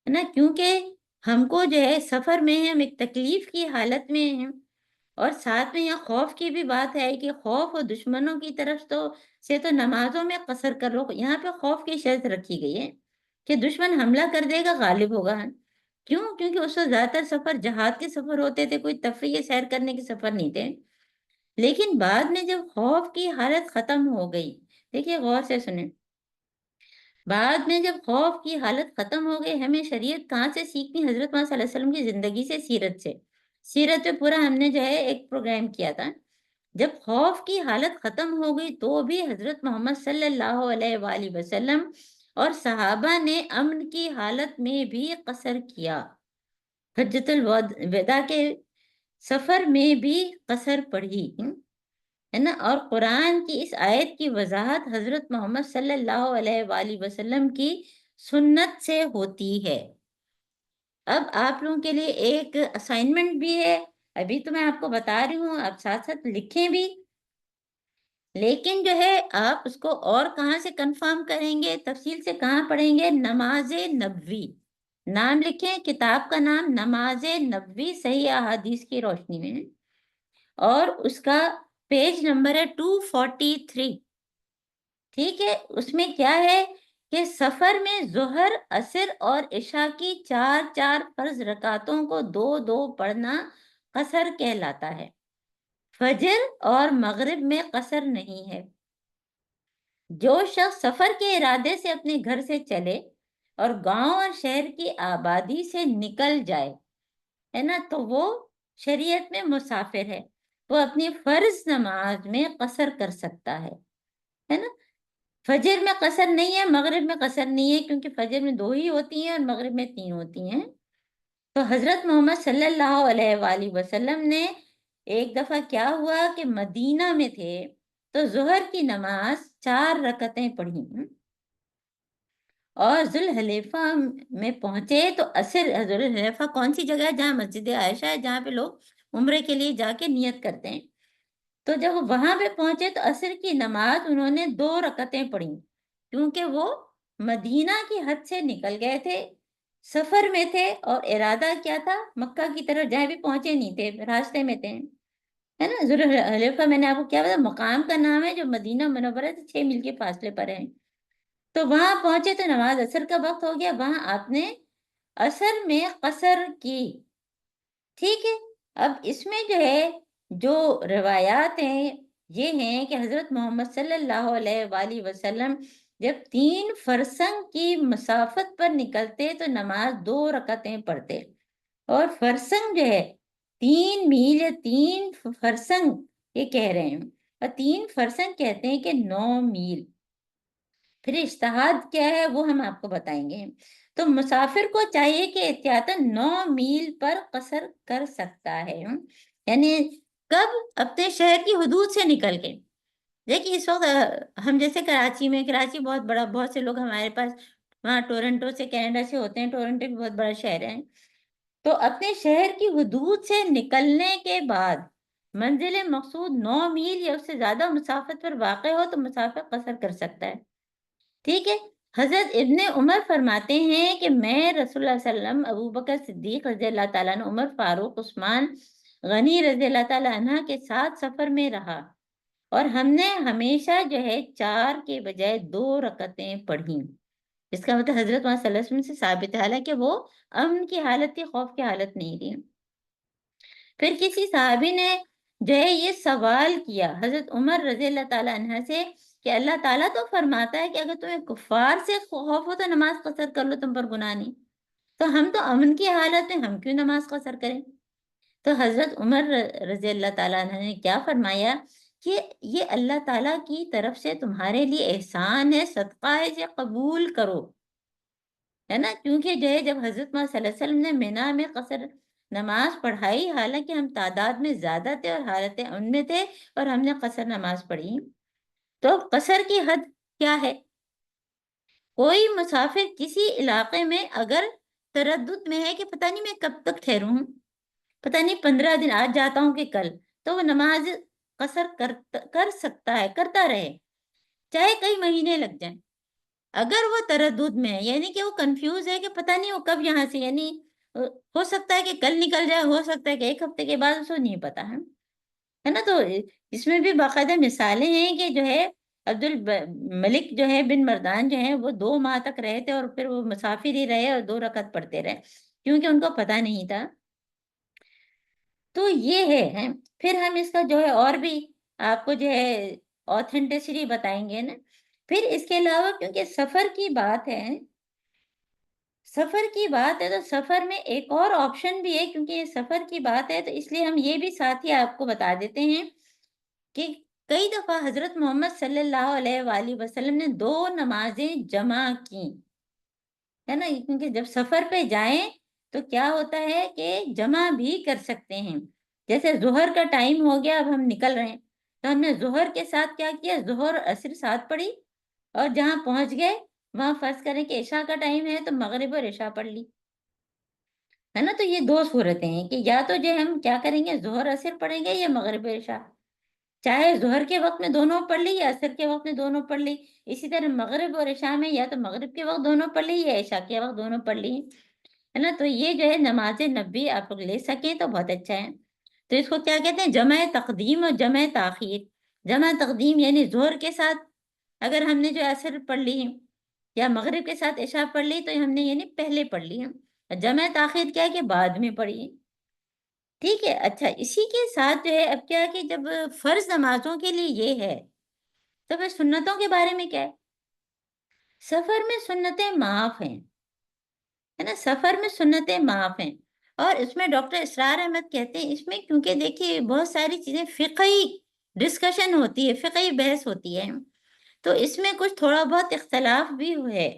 نا، کیونکہ ہم کو جو ہے سفر میں ہم ایک تکلیف کی حالت میں ہیں، اور ساتھ میں یہاں خوف کی بھی بات ہے کہ خوف اور دشمنوں کی طرف تو نمازوں میں قصر کر لو، یہاں پہ خوف کی شرط رکھی گئی ہے کہ دشمن حملہ کر دے گا، غالب ہوگا، کیوں؟ کیونکہ اس وقت زیادہ تر سفر جہاد کے سفر ہوتے تھے، کوئی تفریح سیر کرنے کے سفر نہیں تھے۔ لیکن بعد میں جب خوف کی حالت ختم ہو گئی، دیکھیے غور سے سنیں، بعد میں جب خوف کی حالت ختم ہو گئی، ہمیں شریعت کہاں سے سیکھنی؟ حضرت محمد صلی اللہ علیہ وسلم کی زندگی سے، سیرت سے۔ سیرت پہ پورا ہم نے جو ہے ایک پروگرام کیا تھا۔ جب خوف کی حالت ختم ہو گئی تو بھی حضرت محمد صلی اللہ علیہ وآلہ وسلم اور صحابہ نے امن کی حالت میں بھی قصر کیا، حجۃ الوداع کے سفر میں بھی قصر پڑھی ہے نا۔ اور قرآن کی اس آیت کی وضاحت حضرت محمد صلی اللہ علیہ وآلہ وسلم کی سنت سے ہوتی ہے۔ اب آپ لوگوں کے لیے ایک اسائنمنٹ بھی ہے، ابھی تو میں آپ کو بتا رہی ہوں، آپ ساتھ ساتھ لکھیں بھی، لیکن جو ہے آپ اس کو اور کہاں سے کنفرم کریں گے، تفصیل سے کہاں پڑھیں گے؟ نماز نبوی، نام لکھیں، کتاب کا نام نماز نبوی صحیح احادیث کی روشنی میں، اور اس کا پیج نمبر ہے 243۔ ٹھیک ہے، اس میں کیا ہے کہ سفر میں ظہر، عصر اور عشاء کی 4 فرض رکعتوں کو 2 پڑھنا قصر کہلاتا ہے۔ فجر اور مغرب میں قصر نہیں ہے۔ جو شخص سفر کے ارادے سے اپنے گھر سے چلے اور گاؤں اور شہر کی آبادی سے نکل جائے ہے نا، تو وہ شریعت میں مسافر ہے، وہ اپنی فرض نماز میں قصر کر سکتا ہے نا۔ فجر میں قصر نہیں ہے، مغرب میں قصر نہیں ہے، کیونکہ فجر میں 2 ہی ہوتی ہیں اور مغرب میں 3 ہوتی ہیں۔ تو حضرت محمد صلی اللہ علیہ وآلہ وسلم نے ایک دفعہ کیا ہوا کہ مدینہ میں تھے تو ظہر کی نماز 4 رکعتیں پڑھی، اور ذوالحلیفہ میں پہنچے تو عصر، ذوالحلیفہ کون سی جگہ ہے؟ جہاں مسجد عائشہ ہے، جہاں پہ لوگ عمرے کے لیے جا کے نیت کرتے ہیں۔ تو جب وہاں پہ پہنچے تو عصر کی نماز انہوں نے 2 رکعتیں پڑھی، کیونکہ وہ مدینہ کی حد سے نکل گئے تھے، سفر میں تھے، اور ارادہ کیا تھا؟ مکہ کی طرف، جہاں بھی پہنچے نہیں تھے، راستے میں تھے ہے نا۔ ذوالحلیفہ میں نے آپ کو کیا بتا، مقام کا نام ہے جو مدینہ منورہ سے 6 میل کے فاصلے پر ہے۔ تو وہاں پہنچے تو نماز عصر کا وقت ہو گیا، وہاں آپ نے عصر میں قصر کی۔ ٹھیک ہے، اب اس میں جو ہے جو روایات ہیں یہ ہیں کہ حضرت محمد صلی اللہ علیہ وآلہ وسلم جب 3 فرسنگ کی مسافت پر نکلتے تو نماز 2 رکعتیں پڑھتے، اور فرسنگ جو ہے 3 میل یا 3 فرسنگ یہ کہہ رہے ہیں، اور 3 فرسنگ کہتے ہیں کہ 9 میل۔ پھر اجتہاد کیا ہے وہ ہم آپ کو بتائیں گے۔ تو مسافر کو چاہیے کہ احتیاطاً 9 میل پر قصر کر سکتا ہے، یعنی کب؟ اپنے شہر کی حدود سے نکل کے۔ دیکھیے اس وقت ہم جیسے کراچی میں، کراچی بہت بڑا، بہت سے لوگ ہمارے پاس وہاں ٹورنٹو سے، کینیڈا سے ہوتے ہیں، ٹورنٹو بھی بہت بڑا شہر ہے۔ تو اپنے شہر کی حدود سے نکلنے کے بعد منزل مقصود 9 میل یا اس سے زیادہ مسافت پر واقع ہو تو مسافر قصر کر سکتا ہے۔ ٹھیک ہے، حضرت ابن عمر فرماتے ہیں کہ میں رسول اللہ صلی اللہ علیہ وسلم، ابو بکر صدیق رضی اللہ تعالیٰ عنہ، عمر فاروق، عثمان غنی رضی اللہ تعالیٰ عنہ کے ساتھ سفر میں رہا، اور ہم نے ہمیشہ جو ہے 4 کے بجائے 2 رکعتیں پڑھی۔ اس کا مطلب حضرت محمد صلی اللہ علیہ وسلم سے ثابت ہے، حالانکہ وہ امن کی حالت تھی، خوف کی حالت نہیں تھی۔ پھر کسی صحابی نے جو ہے یہ سوال کیا حضرت عمر رضی اللہ تعالیٰ عنہ سے کہ اللہ تعالیٰ تو فرماتا ہے کہ اگر تمہیں کفار سے خوف ہو تو نماز قصر کر لو، تم پر گناہ نہیں، تو ہم تو امن کی حالت میں، ہم کیوں نماز قصر کریں؟ تو حضرت عمر رضی اللہ تعالیٰ عنہ نے کیا فرمایا کہ یہ اللہ تعالیٰ کی طرف سے تمہارے لیے احسان ہے، صدقہ ہے، اسے قبول کرو، ہے نا۔ کیونکہ جو ہے جب حضرت محمد صلی اللہ علیہ وسلم نے مینا میں قصر نماز پڑھائی، حالانکہ ہم تعداد میں زیادہ تھے اور حالت ان میں تھے، اور ہم نے قصر نماز پڑھی، تو قصر کی حد کیا ہے؟ کوئی مسافر کسی علاقے میں اگر تردد میں ہے کہ پتہ نہیں میں کب تک ٹھہروں، پتہ نہیں 15 دن آج جاتا ہوں کہ کل، تو وہ نماز قصر کر سکتا ہے، کرتا رہے، چاہے کئی مہینے لگ جائیں۔ اگر وہ تردد میں ہے، یعنی کہ وہ کنفیوز ہے کہ پتہ نہیں وہ کب یہاں سے، یعنی ہو سکتا ہے کہ کل نکل جائے، ہو سکتا ہے کہ 1 ہفتے کے بعد، اس کو نہیں پتا ہے نا۔ تو اس میں بھی باقاعدہ مثالیں ہیں کہ جو ہے عبد الملک جو ہے بن مردان جو ہیں وہ 2 ماہ تک رہے تھے، اور پھر وہ مسافر ہی رہے اور 2 رکعت پڑھتے رہے۔ کیونکہ ان کو پتہ نہیں تھا۔ تو یہ ہے، پھر ہم اس کا جو ہے اور بھی آپ کو جو ہے آتھینٹسٹی بتائیں گے نا۔ پھر اس کے علاوہ کیونکہ سفر کی بات ہے تو سفر میں ایک اور آپشن بھی ہے، کیونکہ یہ سفر کی بات ہے تو اس لیے ہم یہ بھی ساتھ ہی آپ کو بتا دیتے ہیں کہ کئی دفعہ حضرت محمد صلی اللہ علیہ وآلہ وسلم نے 2 نمازیں جمع کی ہے نا، کیونکہ جب سفر پہ جائیں تو کیا ہوتا ہے کہ جمع بھی کر سکتے ہیں۔ جیسے ظہر کا ٹائم ہو گیا، اب ہم نکل رہے ہیں تو ہم نے ظہر کے ساتھ کیا کیا، ظہر عصر ساتھ پڑھی، اور جہاں پہنچ گئے وہاں فرض کریں کہ عشاء کا ٹائم ہے تو مغرب اور عشاء پڑھ لی، ہے نا۔ تو یہ 2 صورتیں ہیں کہ یا تو جو ہم کیا کریں گے، ظہر عصر پڑھیں گے یا مغرب اور عشاء، چاہے ظہر کے وقت میں دونوں پڑھ لی یا عصر کے وقت میں دونوں پڑھ لی۔ اسی طرح مغرب اور عشاء میں یا تو مغرب کے وقت دونوں پڑھ لی یا عشاء کے وقت دونوں پڑھ لی، ہے نا۔ تو یہ جو ہے نماز نبی آپ لوگ لے سکیں تو بہت اچھا ہے۔ تو اس کو کیا کہتے ہیں، جمع تقدیم اور جمع تاخیر۔ جمع تقدیم یعنی ظہر کے ساتھ اگر ہم نے جو عصر پڑھ لی یا مغرب کے ساتھ عشاء پڑھ لی تو ہم نے یعنی پہلے پڑھ لی ہے۔ جمع تاخیر کیا ہے کہ بعد میں پڑھی، ٹھیک ہے۔ اچھا، اسی کے ساتھ جو ہے اب کیا کہ جب فرض نمازوں کے لیے یہ ہے تو پھر سنتوں کے بارے میں کیا ہے؟ سفر میں سنتیں معاف ہیں، ہے نا، سفر میں سنتیں معاف ہیں۔ اور اس میں ڈاکٹر اسرار احمد کہتے ہیں اس میں کیونکہ دیکھیے بہت ساری چیزیں فقہی ڈسکشن ہوتی ہے، فقہی بحث ہوتی ہے، تو اس میں کچھ تھوڑا بہت اختلاف بھی ہے،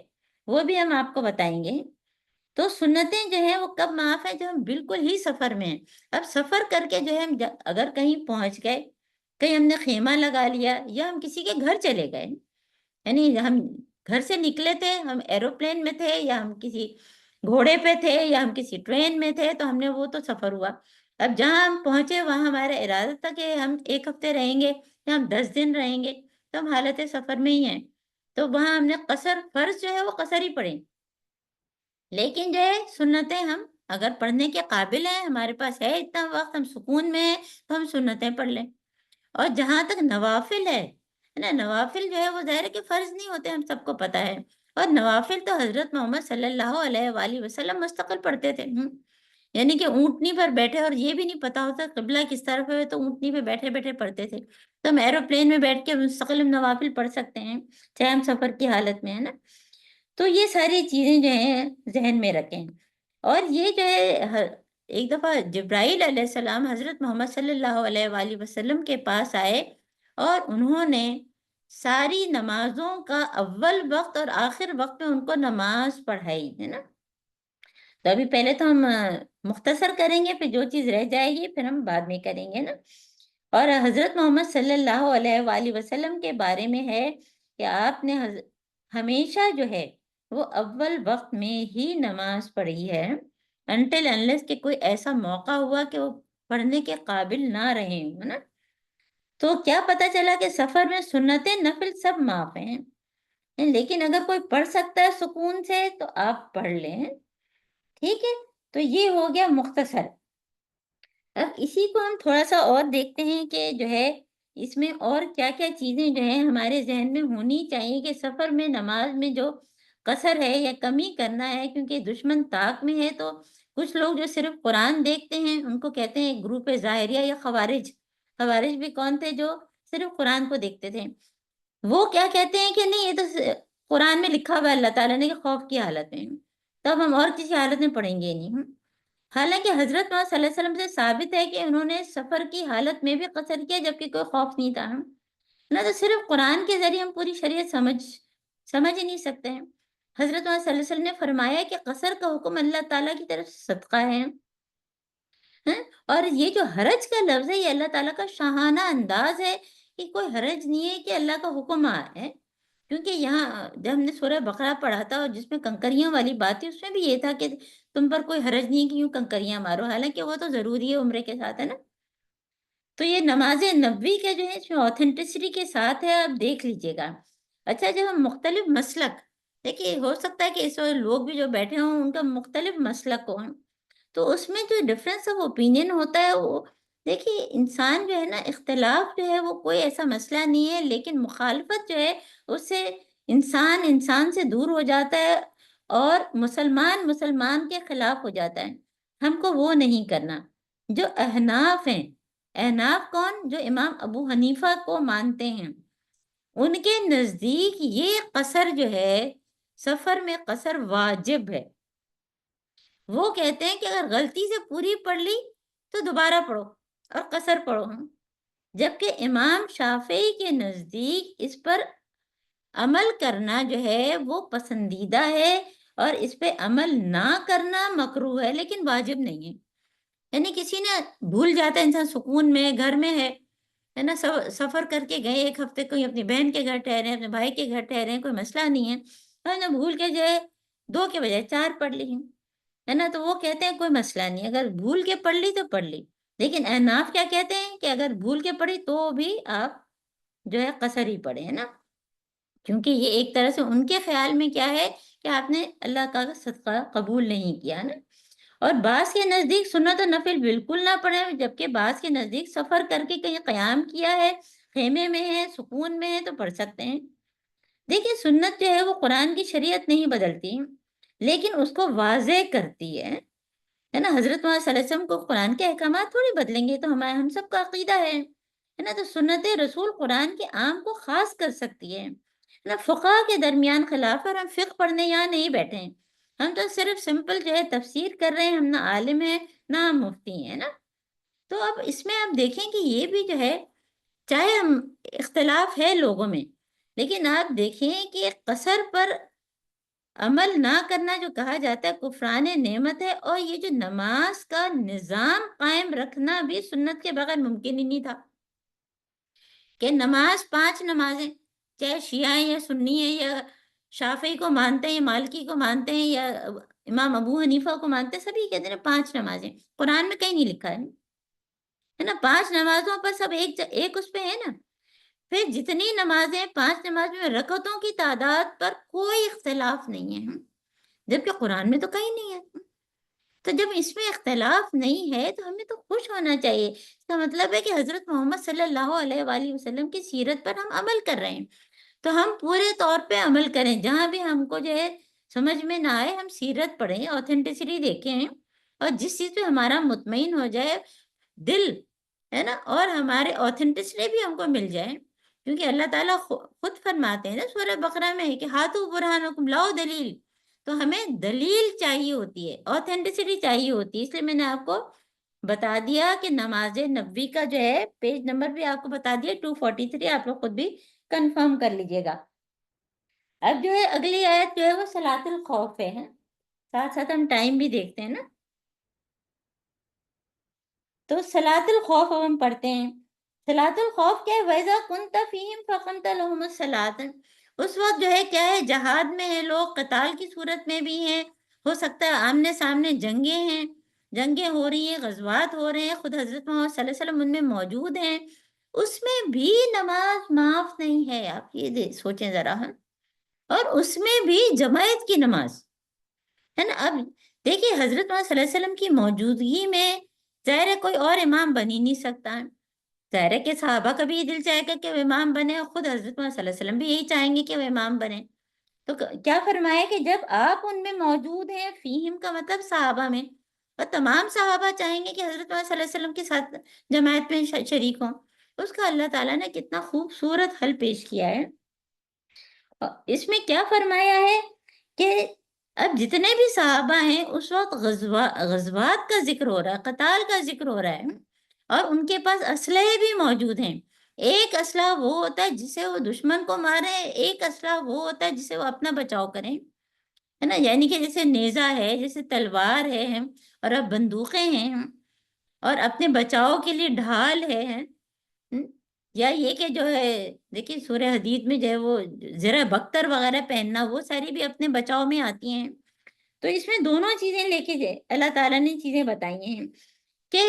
وہ بھی ہم آپ کو بتائیں گے۔ تو سنتیں جو ہیں وہ کب معاف ہیں، جب ہم بالکل ہی سفر میں ہیں۔ اب سفر کر کے جو ہے ہم اگر کہیں پہنچ گئے، کہیں ہم نے خیمہ لگا لیا یا ہم کسی کے گھر چلے گئے، یعنی ہم گھر سے نکلے تھے، ہم ایروپلین میں تھے یا ہم کسی گھوڑے پہ تھے یا ہم کسی ٹرین میں تھے، تو ہم نے وہ تو سفر ہوا۔ اب جہاں ہم پہنچے وہاں ہمارا ارادہ تھا کہ ہم 1 ہفتے رہیں گے یا ہم 10 دن رہیں گے، تو ہم حالت سفر میں ہی ہیں، تو وہاں ہم نے قصر، فرض جو ہے وہ قصر ہی پڑھیں، لیکن جو ہے سنتیں ہم اگر پڑھنے کے قابل ہیں، ہمارے پاس ہے اتنا وقت، ہم سکون میں ہیں تو ہم سنتیں پڑھ لیں۔ اور جہاں تک نوافل ہے نا، نوافل جو ہے وہ ظاہر ہے کہ فرض نہیں ہوتے، ہم سب کو پتہ ہے، اور نوافل تو حضرت محمد صلی اللہ علیہ وآلہ وسلم مستقل پڑھتے تھے، یعنی کہ اونٹنی پر بیٹھے، اور یہ بھی نہیں پتا ہوتا قبلہ کس طرف ہے تو اونٹنی پہ بیٹھے بیٹھے پڑھتے تھے، تو ہم ایروپلین میں بیٹھ کے مستقل نوافل پڑھ سکتے ہیں چاہے ہم سفر کی حالت میں ہیں نا۔ تو یہ ساری چیزیں جو ہیں ذہن میں رکھیں۔ اور یہ جو ہے ایک دفعہ جبرائیل علیہ السلام حضرت محمد صلی اللہ علیہ وآلہ وسلم کے پاس آئے اور انہوں نے ساری نمازوں کا اول وقت اور آخر وقت میں ان کو نماز پڑھائی، ہے نا۔ تو ابھی پہلے تو ہم مختصر کریں گے، پھر جو چیز رہ جائے گی پھر ہم بعد میں کریں گے نا۔ اور حضرت محمد صلی اللہ علیہ وآلہ وسلم کے بارے میں ہے کہ آپ نے ہمیشہ جو ہے وہ اول وقت میں ہی نماز پڑھی ہے، until unless کہ کوئی ایسا موقع ہوا کہ وہ پڑھنے کے قابل نہ رہے، ہے نا۔ تو کیا پتا چلا کہ سفر میں سنتیں نفل سب معاف ہیں، لیکن اگر کوئی پڑھ سکتا ہے سکون سے تو آپ پڑھ لیں، ٹھیک ہے۔ تو یہ ہو گیا مختصر۔ اب اسی کو ہم تھوڑا سا اور دیکھتے ہیں کہ جو ہے اس میں اور کیا کیا چیزیں جو ہیں ہمارے ذہن میں ہونی چاہیے کہ سفر میں نماز میں جو قصر ہے یا کمی کرنا ہے، کیونکہ دشمن طاق میں ہے، تو کچھ لوگ جو صرف قرآن دیکھتے ہیں ان کو کہتے ہیں گروپ ظاہریہ یا خوارج۔ خوارج بھی کون تھے؟ جو صرف قرآن کو دیکھتے تھے۔ وہ کیا کہتے ہیں کہ نہیں، یہ تو قرآن میں لکھا ہوا ہے اللہ تعالیٰ نے کہ خوف کی حالت میں، تو اب ہم اور کسی حالت میں پڑھیں گے نہیں۔ حالانکہ حضرت محمد صلی اللہ علیہ وسلم سے ثابت ہے کہ انہوں نے سفر کی حالت میں بھی قصر کیا جبکہ کوئی خوف نہیں تھا نہ، تو صرف قرآن کے ذریعے ہم پوری شریعت سمجھ ہی نہیں سکتے ہیں۔ حضرت محمد صلی اللہ علیہ وسلم نے فرمایا کہ قصر کا حکم اللہ تعالیٰ کی طرف صدقہ ہے، اور یہ جو حرج کا لفظ ہے یہ اللہ تعالیٰ کا شاہانہ انداز ہے کہ کوئی حرج نہیں ہے کہ اللہ کا حکم ہے، کیونکہ یہاں جب ہم نے سورہ بقرہ پڑھا تھا اور جس میں کنکریاں والی بات تھی اس میں بھی یہ تھا کہ تم پر کوئی حرج نہیں کہ یوں کنکریاں مارو، حالانکہ وہ تو ضروری ہے عمرے کے ساتھ، ہے نا۔ تو یہ نماز نبوی کے جو ہے اس میں آتھینٹسٹی کے ساتھ ہے، آپ دیکھ لیجئے گا۔ اچھا، جب ہم مختلف مسلک، دیکھیے ہو سکتا ہے کہ اس وقت لوگ بھی جو بیٹھے ہوں ان کا مختلف مسلک ہو، تو اس میں جو ڈفرینس آف اوپینین ہوتا ہے وہ دیکھیے انسان جو ہے نا، اختلاف جو ہے وہ کوئی ایسا مسئلہ نہیں ہے، لیکن مخالفت جو ہے اس سے انسان سے دور ہو جاتا ہے، اور مسلمان کے خلاف ہو جاتا ہے. ہم کو وہ نہیں کرنا. جو احناف ہیں، احناف کون؟ جو امام ابو حنیفہ کو مانتے ہیں، ان کے نزدیک یہ قصر جو ہے، سفر میں قصر واجب ہے. وہ کہتے ہیں کہ اگر غلطی سے پوری پڑھ لی تو دوبارہ پڑھو اور قصر پڑھو. جبکہ امام شافعی کے نزدیک اس پر عمل کرنا جو ہے وہ پسندیدہ ہے، اور اس پہ عمل نہ کرنا مکروہ ہے، لیکن واجب نہیں ہے. یعنی کسی نے بھول جاتا ہے، انسان سکون میں گھر میں ہے نا، سفر کر کے گئے، ایک ہفتے کوئی اپنی بہن کے گھر ٹھہرے، اپنے بھائی کے گھر ٹھہرے، کوئی مسئلہ نہیں ہے، ہم نے بھول کے جو ہے 2 کے بجائے 4 پڑھ لی ہے نا، تو وہ کہتے ہیں کوئی مسئلہ نہیں، اگر بھول کے پڑھ لی تو پڑھ لی. لیکن احناف کیا کہتے ہیں کہ اگر بھول کے پڑھی تو بھی آپ جو ہے قصر ہی پڑھیں، ہے نا، کیونکہ یہ ایک طرح سے ان کے خیال میں کیا ہے کہ آپ نے اللہ کا صدقہ قبول نہیں کیا نا. اور بعض کے نزدیک سنت و نفل بالکل نہ پڑھیں، جبکہ بعض کے نزدیک سفر کر کے کہیں قیام کیا ہے، خیمے میں ہے، سکون میں ہے، تو پڑھ سکتے ہیں. دیکھیں سنت جو ہے وہ قرآن کی شریعت نہیں بدلتی، لیکن اس کو واضح کرتی ہے نا. حضرت محمد صلی اللہ علیہ وسلم کو قرآن کے احکامات تھوڑی بدلیں گے، تو ہم سب کا عقیدہ ہے نا. تو سنت رسول قرآن کے عام کو خاص کر سکتی ہے نا. فقہ کے درمیان خلاف ہے، اور ہم فقہ پڑھنے یہاں نہیں بیٹھے ہیں، ہم تو صرف سمپل جو ہے تفسیر کر رہے ہیں. ہم نہ عالم ہیں نہ ہم مفتی ہیں نا. تو اب اس میں آپ دیکھیں کہ یہ بھی جو ہے، چاہے ہم اختلاف ہے لوگوں میں، لیکن آپ دیکھیں کہ قصر پر عمل نہ کرنا جو کہا جاتا ہے کفران نعمت ہے، اور یہ جو نماز کا نظام قائم رکھنا بھی سنت کے بغیر ممکن ہی نہیں تھا. کہ نماز 5 نمازیں، چاہے شیعہ ہیں یا سنی ہیں یا شافعی کو مانتے ہیں یا مالکی کو مانتے ہیں یا امام ابو حنیفہ کو مانتے ہیں، سبھی کہتے ہیں 5 نمازیں. قرآن میں کہیں نہیں لکھا ہے نا. 5 نمازوں پر سب ایک اس پہ ہے نا. پھر جتنی نمازیں 5 نمازوں میں رکعتوں کی تعداد پر کوئی اختلاف نہیں ہے، جبکہ قرآن میں تو کہیں نہیں ہے. تو جب اس میں اختلاف نہیں ہے تو ہمیں تو خوش ہونا چاہیے. اس کا مطلب ہے کہ حضرت محمد صلی اللہ علیہ وآلہ وسلم کی سیرت پر ہم عمل کر رہے ہیں، تو ہم پورے طور پہ عمل کریں. جہاں بھی ہم کو جو ہے سمجھ میں نہ آئے، ہم سیرت پڑھیں، اوتھینٹسٹی دیکھیں، اور جس چیز پہ ہمارا مطمئن ہو جائے دل ہے نا، اور ہمارے اوتھینٹسٹی بھی ہم کو مل جائے. کیونکہ اللہ تعالیٰ خود فرماتے ہیں نا سورہ بقرہ میں کہ ہاتھو برہانکم، لاؤ دلیل. تو ہمیں دلیل چاہیے ہوتی ہے، اوتھینٹسٹی چاہیے ہوتی ہے. اس لیے میں نے آپ کو بتا دیا کہ نماز نبوی کا جو ہے پیج نمبر بھی آپ کو بتا دیا 243، آپ لوگ خود بھی کنفرم کر لیجئے گا. اب جو ہے اگلی آیت جو ہے وہ صلاۃ الخوف ہے، ساتھ ساتھ ہم ٹائم بھی دیکھتے ہیں نا. تو صلاۃ الخوف اب ہم پڑھتے ہیں. صلاۃ الخوف کیا ہے؟ وَإِذَا كُنْتَ فِيهِمْ فَأَقَمْتَ لَهُمُ الصَّلَاةَ. اس وقت جو ہے کیا ہے، جہاد میں ہیں لوگ، قتال کی صورت میں بھی ہیں، ہو سکتا ہے آمنے سامنے جنگیں ہیں، جنگیں ہو رہی ہیں، غزوات ہو رہے ہیں، خود حضرت محمد صلی اللہ علیہ وسلم ان میں موجود ہیں، اس میں بھی نماز معاف نہیں ہے. آپ یہ سوچیں ذرا. اور اس میں بھی جماعت کی نماز ہے نا. اب دیکھیے حضرت محمد صلی اللہ علیہ وسلم کی موجودگی میں ظاہر ہے کوئی اور امام بن ہی نہیں سکتا ہے. ظاہر ہے کہ صحابہ کا بھی یہ دل چاہے گا کہ وہ امام بنے، اور خود حضرت محمد صلی اللہ علیہ وسلم بھی یہی چاہیں گے کہ وہ امام بنے. تو کیا فرمایا کہ جب آپ ان میں موجود ہیں، فیہم کا مطلب صحابہ میں، اور تمام صحابہ چاہیں گے کہ حضرت محمد صلی اللہ علیہ وسلم کے ساتھ جماعت میں شریک ہوں. اس کا اللہ تعالیٰ نے کتنا خوبصورت حل پیش کیا ہے. اس میں کیا فرمایا ہے کہ اب جتنے بھی صحابہ ہیں اس وقت غزوات کا ذکر ہو رہا ہے، قتال کا ذکر ہو رہا ہے، اور ان کے پاس اسلحے بھی موجود ہیں. ایک اسلحہ وہ ہوتا ہے جسے وہ دشمن کو مارے، ایک اسلحہ وہ ہوتا ہے جسے وہ اپنا بچاؤ کریں، ہے نا. یعنی کہ جیسے نیزہ ہے، جیسے تلوار ہے، اور اب بندوقیں ہیں، اور اپنے بچاؤ کے لیے ڈھال ہے. یا یہ کہ جو ہے دیکھیے سورہ حدید میں جو ہے وہ زرہ بختر وغیرہ پہننا، وہ ساری بھی اپنے بچاؤ میں آتی ہیں. تو اس میں دونوں چیزیں لے کے جائے اللہ تعالیٰ نے چیزیں بتائی ہیں کہ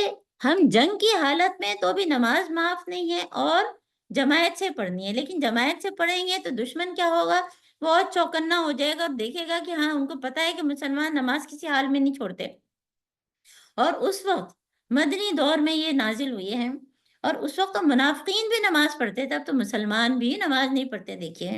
ہم جنگ کی حالت میں تو بھی نماز معاف نہیں ہے، اور جماعت سے پڑھنی ہے. لیکن جماعت سے پڑھیں گے تو دشمن کیا ہوگا، وہ اور چوکنا ہو جائے گا، اور دیکھے گا کہ ہاں ان کو پتہ ہے کہ مسلمان نماز کسی حال میں نہیں چھوڑتے. اور اس وقت مدنی دور میں یہ نازل ہوئی ہے، اور اس وقت تو منافقین بھی نماز پڑھتے تھے، اب تو مسلمان بھی نماز نہیں پڑھتے. دیکھیے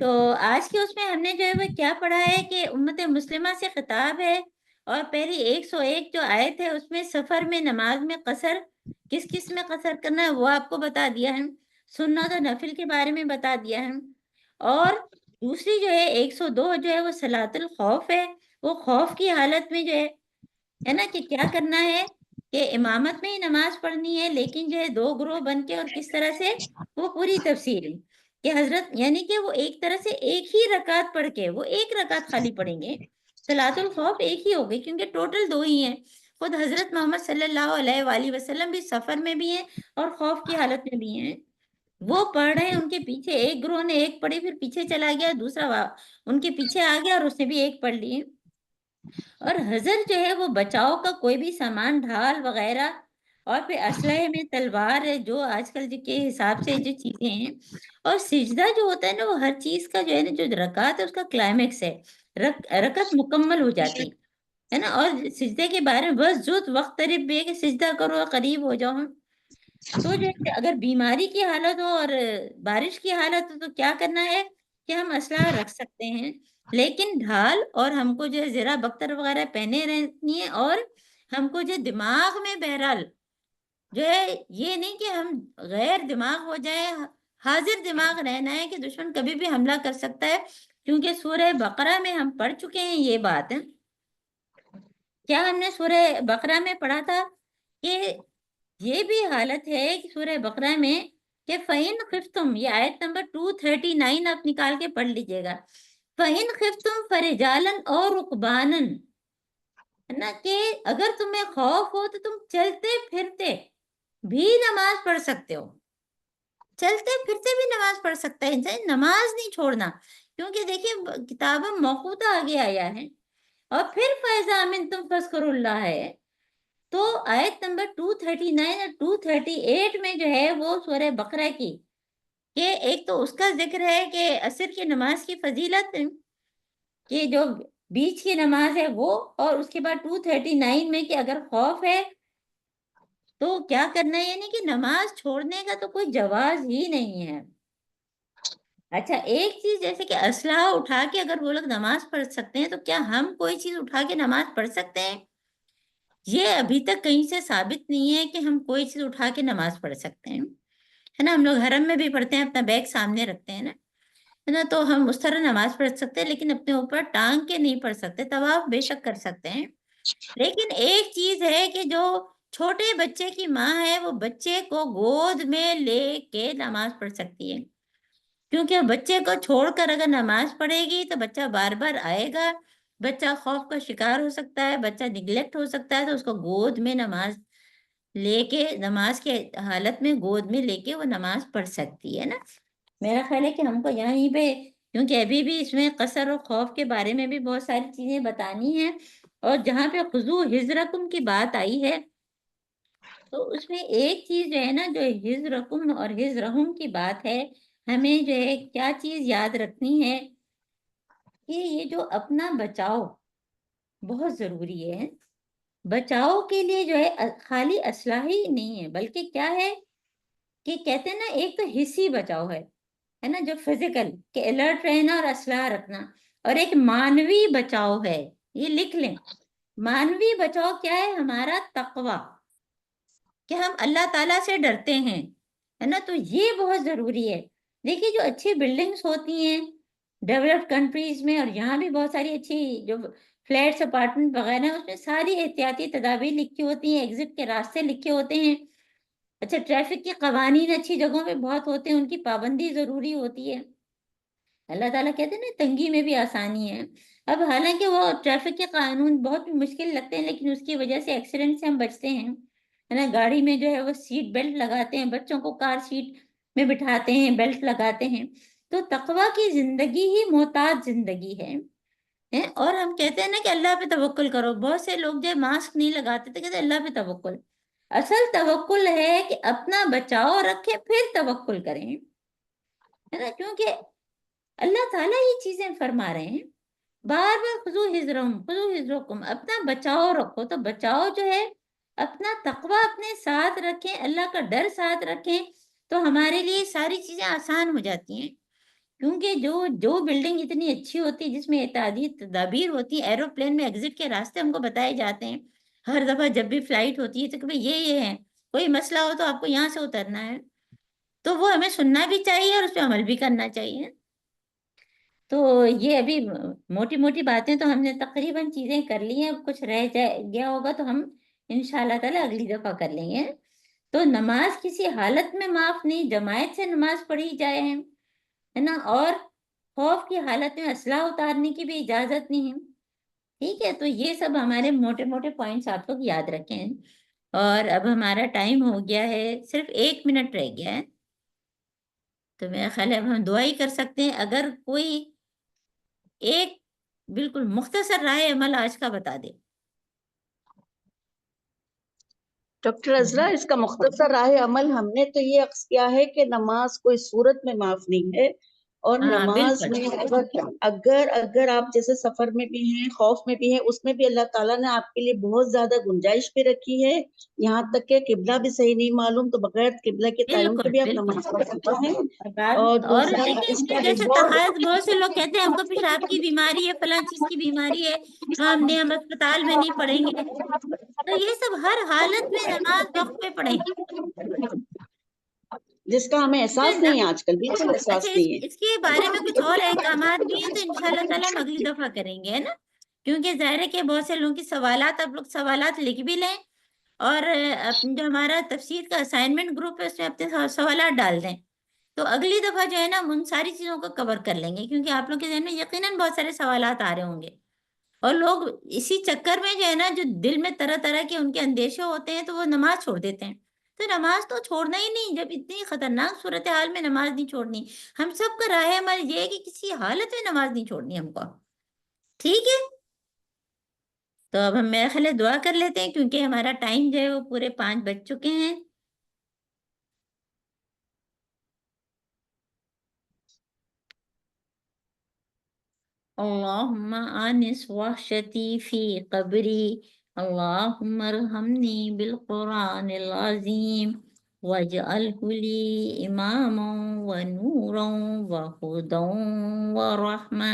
تو آج کے اس میں ہم نے جو ہے وہ کیا پڑھا ہے کہ امت مسلمہ سے خطاب ہے، اور پہلی 101 جو آیت ہے اس میں سفر میں نماز میں قصر کس کس میں قصر کرنا ہے وہ آپ کو بتا دیا ہے، سنت و نفل کے بارے میں بتا دیا ہے، اور دوسری جو ہے 102 جو ہے وہ صلاۃ الخوف ہے، وہ خوف کی حالت میں جو ہے نا کہ کیا کرنا ہے کہ امامت میں ہی نماز پڑھنی ہے، لیکن جو ہے 2 گروہ بن کے، اور کس طرح سے وہ پوری تفصیل کہ حضرت یعنی کہ وہ ایک طرح سے ایک ہی رکعت پڑھ کے وہ ایک رکعت خالی پڑھیں گے، صلاۃ الخوف ایک ہی ہوگی کیونکہ ٹوٹل 2 ہی ہیں، خود حضرت محمد صلی اللہ علیہ وآلہ وسلم بھی سفر میں بھی ہیں اور خوف کی حالت میں بھی ہیں، وہ پڑھ رہے ہیں، ان کے پیچھے ایک گروہ نے ایک پڑھی، پھر پیچھے چلا گیا، دوسرا ان کے پیچھے آ گیا اور اس نے بھی ایک پڑھ لی، اور حضر جو ہے وہ بچاؤ کا کوئی بھی سامان ڈھال وغیرہ، اور پھر اسلحے میں تلوار ہے جو آج کل کے حساب سے جو چیزیں ہیں، اور سجدہ جو ہوتا ہے نا وہ ہر چیز کا جو ہے نا جو رکعت ہے اس کا کلائمیکس ہے، رکعت مکمل ہو جاتی ہے نا، اور سجدے کے بارے میں بس جت وقت قریب بھی ہے کہ سجدہ کرو قریب ہو جاؤ، تو جو ہے اگر بیماری کی حالت ہو اور بارش کی حالت ہو تو کیا کرنا ہے کہ ہم اسلحہ رکھ سکتے ہیں، لیکن ڈھال اور ہم کو جو ہے زرہ بختر وغیرہ پہنے رہنی ہے، اور ہم کو جو دماغ میں بہرحال جو ہے یہ نہیں کہ ہم غیر دماغ ہو جائے، حاضر دماغ رہنا ہے کہ دشمن کبھی بھی حملہ کر سکتا ہے، کیونکہ سورہ بقرہ میں ہم پڑھ چکے ہیں یہ بات ہے، کیا ہم نے سورہ بقرہ میں پڑھا تھا کہ یہ بھی حالت ہے کہ سورہ بقرہ میں کہ فَإِنْ خِفْتُمْ، یہ آیت نمبر 239 آپ نکال کے پڑھ لیجئے گا، فَإِنْ خِفْتُمْ فَرِجَالًا اور رُكْبَانًا، ہے نا کہ اگر تمہیں خوف ہو تو تم چلتے پھرتے بھی نماز پڑھ سکتے ہو، چلتے پھرتے بھی نماز پڑھ سکتا ہے انسان، نماز نہیں چھوڑنا، کیونکہ دیکھیں کتاب موقوتہ آگے آیا ہے، اور پھر فَإِذَا أَمِنْتُمْ فَاذْكُرُوا اللَّهَ ہے، تو آیت نمبر 239 اور 238 میں جو ہے وہ سورہ بقرہ کی کہ ایک تو اس کا ذکر ہے کہ عصر کی نماز کی فضیلت کہ جو بیچ کی نماز ہے وہ، اور اس کے بعد 239 میں کہ اگر خوف ہے تو کیا کرنا ہے، یعنی کہ نماز چھوڑنے کا تو کوئی جواز ہی نہیں ہے۔ اچھا ایک چیز جیسے کہ اسلحہ اٹھا کے اگر وہ لوگ نماز پڑھ سکتے ہیں تو کیا ہم کوئی چیز اٹھا کے نماز پڑھ سکتے ہیں؟ یہ ابھی تک کہیں سے ثابت نہیں ہے کہ ہم کوئی چیز اٹھا کے نماز پڑھ سکتے ہیں، ہے نا، ہم لوگ حرم میں بھی پڑھتے ہیں، اپنا بیگ سامنے رکھتے ہیں نا، ہے نا، تو ہم اس طرح نماز پڑھ سکتے ہیں، لیکن اپنے اوپر ٹانگ کے نہیں پڑھ سکتے، طواف بے شک کر سکتے ہیں، لیکن ایک چیز ہے کہ جو چھوٹے بچے کی ماں ہے وہ بچے کو گود میں لے کے نماز پڑھ سکتی ہے، کیونکہ بچے کو چھوڑ کر اگر نماز پڑھے گی تو بچہ بار بار آئے گا، بچہ خوف کا شکار ہو سکتا ہے، بچہ نگلیکٹ ہو سکتا ہے، تو اس کو گود میں نماز لے کے، نماز کے حالت میں گود میں لے کے وہ نماز پڑھ سکتی ہے نا۔ میرا خیال ہے کہ ہم کو یہیں پہ، کیونکہ ابھی بھی اس میں قصر اور خوف کے بارے میں بھی بہت ساری چیزیں بتانی ہیں، اور جہاں پہ خُذُوا حِذْرَکُم کی بات آئی ہے تو اس میں ایک چیز جو ہے نا جو حِذْرَکُم اور حِذْرَہُم کی بات ہے، ہمیں جو ہے کیا چیز یاد رکھنی ہے کہ یہ جو اپنا بچاؤ بہت ضروری ہے، بچاؤ کے لیے جو ہے خالی اسلحہ ہی نہیں ہے، بلکہ کیا ہے کہ کہتے ہیں نا ایک تو حصی بچاؤ ہے نا جو فزیکل کہ الرٹ رہنا اور اسلحہ رکھنا، اور ایک مانوی بچاؤ ہے، یہ لکھ لیں، مانوی بچاؤ کیا ہے، ہمارا تقوی، کہ ہم اللہ تعالیٰ سے ڈرتے ہیں، ہے نا، تو یہ بہت ضروری ہے۔ دیکھیے جو اچھی بلڈنگز ہوتی ہیں ڈیولپڈ کنٹریز میں، اور یہاں بھی بہت ساری اچھی جو فلیٹس اپارٹمنٹ وغیرہ ہیں، اس میں ساری احتیاطی تدابیر لکھی ہوتی ہیں، ایگزٹ کے راستے لکھے ہوتے ہیں، اچھا ٹریفک کے قوانین اچھی جگہوں پہ بہت ہوتے ہیں، ان کی پابندی ضروری ہوتی ہے، اللہ تعالیٰ کہتے ہیں نا تنگی میں بھی آسانی ہے۔ اب حالانکہ وہ ٹریفک کے قانون بہت مشکل لگتے ہیں، لیکن اس کی وجہ سے ایکسیڈنٹ سے ہم بچتے ہیں، ہے نا، گاڑی میں جو ہے وہ سیٹ بیلٹ لگاتے ہیں، بچوں کو کار سیٹ میں بٹھاتے ہیں، بیلٹ لگاتے ہیں، تو تقویٰ کی زندگی ہی محتاط زندگی ہے، اور ہم کہتے ہیں نا کہ اللہ پہ توکل کرو، بہت سے لوگ جو ماسک نہیں لگاتے تھے، کہتے ہیں اللہ پہ توکل، اصل توکل ہے کہ اپنا بچاؤ رکھیں پھر توکل کریں، ہے نا، کیونکہ اللہ تعالیٰ یہ چیزیں فرما رہے ہیں بار بار، خُذُوا حِذْرَکُم خُذُوا حِذْرَکُم، اپنا بچاؤ رکھو، تو بچاؤ جو ہے اپنا تقوی اپنے ساتھ رکھیں، اللہ کا ڈر ساتھ رکھیں، تو ہمارے لیے ساری چیزیں آسان ہو جاتی ہیں، کیونکہ جو بلڈنگ اتنی اچھی ہوتی ہے جس میں احتیاطی تدابیر ہوتی ہے، ایروپلین میں ایگزٹ کے راستے ہم کو بتائے جاتے ہیں ہر دفعہ جب بھی فلائٹ ہوتی ہے تو کہ بھئی یہ ہے، کوئی مسئلہ ہو تو آپ کو یہاں سے اترنا ہے، تو وہ ہمیں سننا بھی چاہیے اور اس پہ عمل بھی کرنا چاہیے۔ تو یہ ابھی موٹی موٹی باتیں تو ہم نے تقریباً چیزیں کر لی ہیں، کچھ رہ گیا ہوگا تو ہم انشاءاللہ تعالیٰ اگلی دفعہ کر لیں گے۔ تو نماز کسی حالت میں معاف نہیں، جماعت سے نماز پڑھی جائے ہے نا، اور خوف کی حالت میں اسلحہ اتارنے کی بھی اجازت نہیں ہے، ٹھیک ہے۔ تو یہ سب ہمارے موٹے موٹے پوائنٹس آپ لوگ یاد رکھیں۔ اور اب ہمارا ٹائم ہو گیا ہے، صرف 1 منٹ رہ گیا ہے، تو میرا خیال ہے اب ہم دعا ہی کر سکتے ہیں۔ اگر کوئی ایک بالکل مختصر رائے عمل آج کا بتا دے۔ ڈاکٹر عذرا، اس کا مختصر راہ عمل ہم نے تو یہ عکس کیا ہے کہ نماز کوئی صورت میں معاف نہیں ہے، اور ہاں نماز بالکل، میں اگر آپ جیسے سفر میں بھی ہیں، خوف میں بھی ہیں، اس میں بھی اللہ تعالیٰ نے آپ کے لیے بہت زیادہ گنجائش بھی رکھی ہے، یہاں تک کہ قبلہ بھی صحیح نہیں معلوم تو بغیر قبلہ کے تعین کے بالکل بھی آپ بالکل۔ نماز پڑھ سکتے ہیں۔ اور دوسرا دیکھیں اس کہ کا جیسے ریوارڈ، تحائز بہت سے لوگ کہتے ہیں ہم کو پیشاب کی بیماری ہے، فلاں چیز کی بیماری ہے، تو ہم اسپتال میں نہیں پڑھیں گے، تو یہ سب ہر حالت میں نماز وقت پہ پڑھیں۔ جس کا ہمیں احساس نہیں ہے آج کل، بالکل اچھا، احساس نہیں ہے۔ اس کے بارے میں کچھ اور احکامات بھی ہیں تو انشاءاللہ تعالیٰ ہم اگلی دفعہ کریں گے، ہے نا، کیونکہ ظاہر ہے کہ بہت سے لوگوں کی سوالات، آپ لوگ سوالات لکھ بھی لیں، اور جو ہمارا تفسیر کا اسائنمنٹ گروپ ہے اس میں اپنے سوالات ڈال دیں، تو اگلی دفعہ جو ہے نا ہم ان ساری چیزوں کو کور کر لیں گے، کیونکہ آپ لوگ کے ذہن میں یقیناً بہت سارے سوالات آ رہے ہوں گے، اور لوگ اسی چکر میں جو ہے نا، جو دل میں طرح طرح کے ان کے اندیشے ہوتے ہیں تو وہ نماز چھوڑ دیتے ہیں۔ تو نماز تو چھوڑنا ہی نہیں، جب اتنی خطرناک صورتحال میں نماز نہیں چھوڑنی۔ ہم سب کا رائے عمل یہ ہے کہ کسی حالت میں نماز نہیں چھوڑنی ہم کو، ٹھیک ہے۔ تو اب ہم میرا خیال ہے دعا کر لیتے ہیں، کیونکہ ہمارا ٹائم جو ہے وہ پورے 5 بج چکے ہیں۔ اللهم آنس وحشتي في قبري، اللهم ارحمني بالقرآن العظيم واجعله لي إماما ونورا وهدى ورحمة،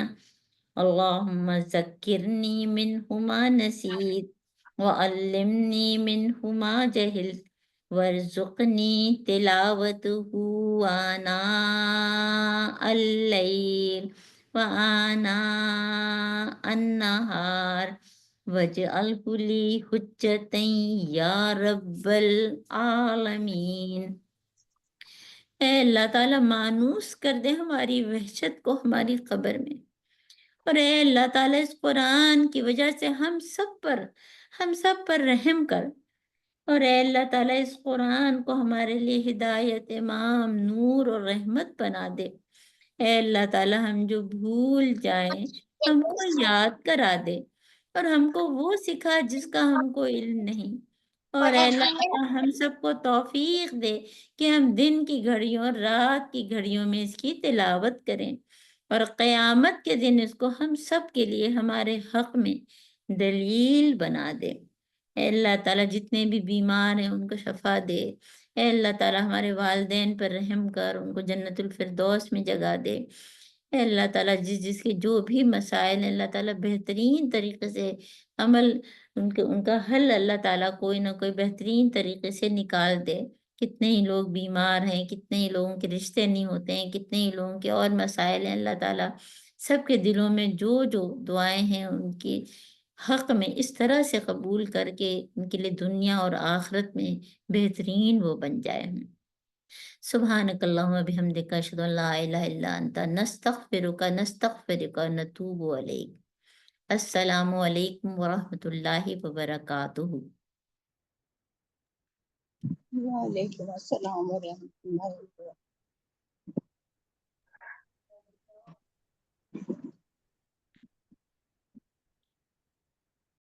اللهم ذكرني منه ما نسيت وعلمني منه ما جهلت وارزقني تلاوته آناء الليل وآناء النهار واجعله لي حجة یا رب العالمین۔ اے اللہ تعالیٰ مانوس کر دے ہماری وحشت کو ہماری قبر میں، اور اے اللہ تعالیٰ اس قرآن کی وجہ سے ہم سب پر رحم کر، اور اے اللہ تعالیٰ اس قرآن کو ہمارے لیے ہدایت، امام، نور اور رحمت بنا دے۔ اے اللہ تعالیٰ ہم جو بھول جائیں ہم کو یاد کرا دے، اور ہم کو وہ سکھا جس کا ہم کو علم نہیں، اور اے اللہ تعالیٰ ہم سب کو توفیق دے کہ ہم دن کی گھڑیوں اور رات کی گھڑیوں میں اس کی تلاوت کریں، اور قیامت کے دن اس کو ہم سب کے لیے ہمارے حق میں دلیل بنا دے۔ اے اللہ تعالیٰ جتنے بھی بیمار ہیں ان کو شفا دے، اے اللہ تعالیٰ ہمارے والدین پر رحم کر، ان کو جنت الفردوس میں جگہ دے، اے اللہ تعالیٰ جس کے جو بھی مسائل ہیں اللہ تعالیٰ بہترین طریقے سے عمل، ان کا حل اللہ تعالیٰ کوئی نہ کوئی بہترین طریقے سے نکال دے۔ کتنے ہی لوگ بیمار ہیں، کتنے ہی لوگوں کے رشتے نہیں ہوتے ہیں، کتنے ہی لوگوں کے اور مسائل ہیں، اللہ تعالیٰ سب کے دلوں میں جو دعائیں ہیں ان کی حق میں اس طرح سے قبول کر کے ان کے لیے دنیا اور آخرت میں بہترین وہ بن جائے ہوں۔ سبحانک اللہم بحمدک، اشہد ان لا الہ الا انت، نستغفرک ونتوب الیک۔ السلام علیکم ورحمۃ اللہ وبرکاتہ۔ وعلیکم السلام ورحمۃ اللہ وبرکاتہ۔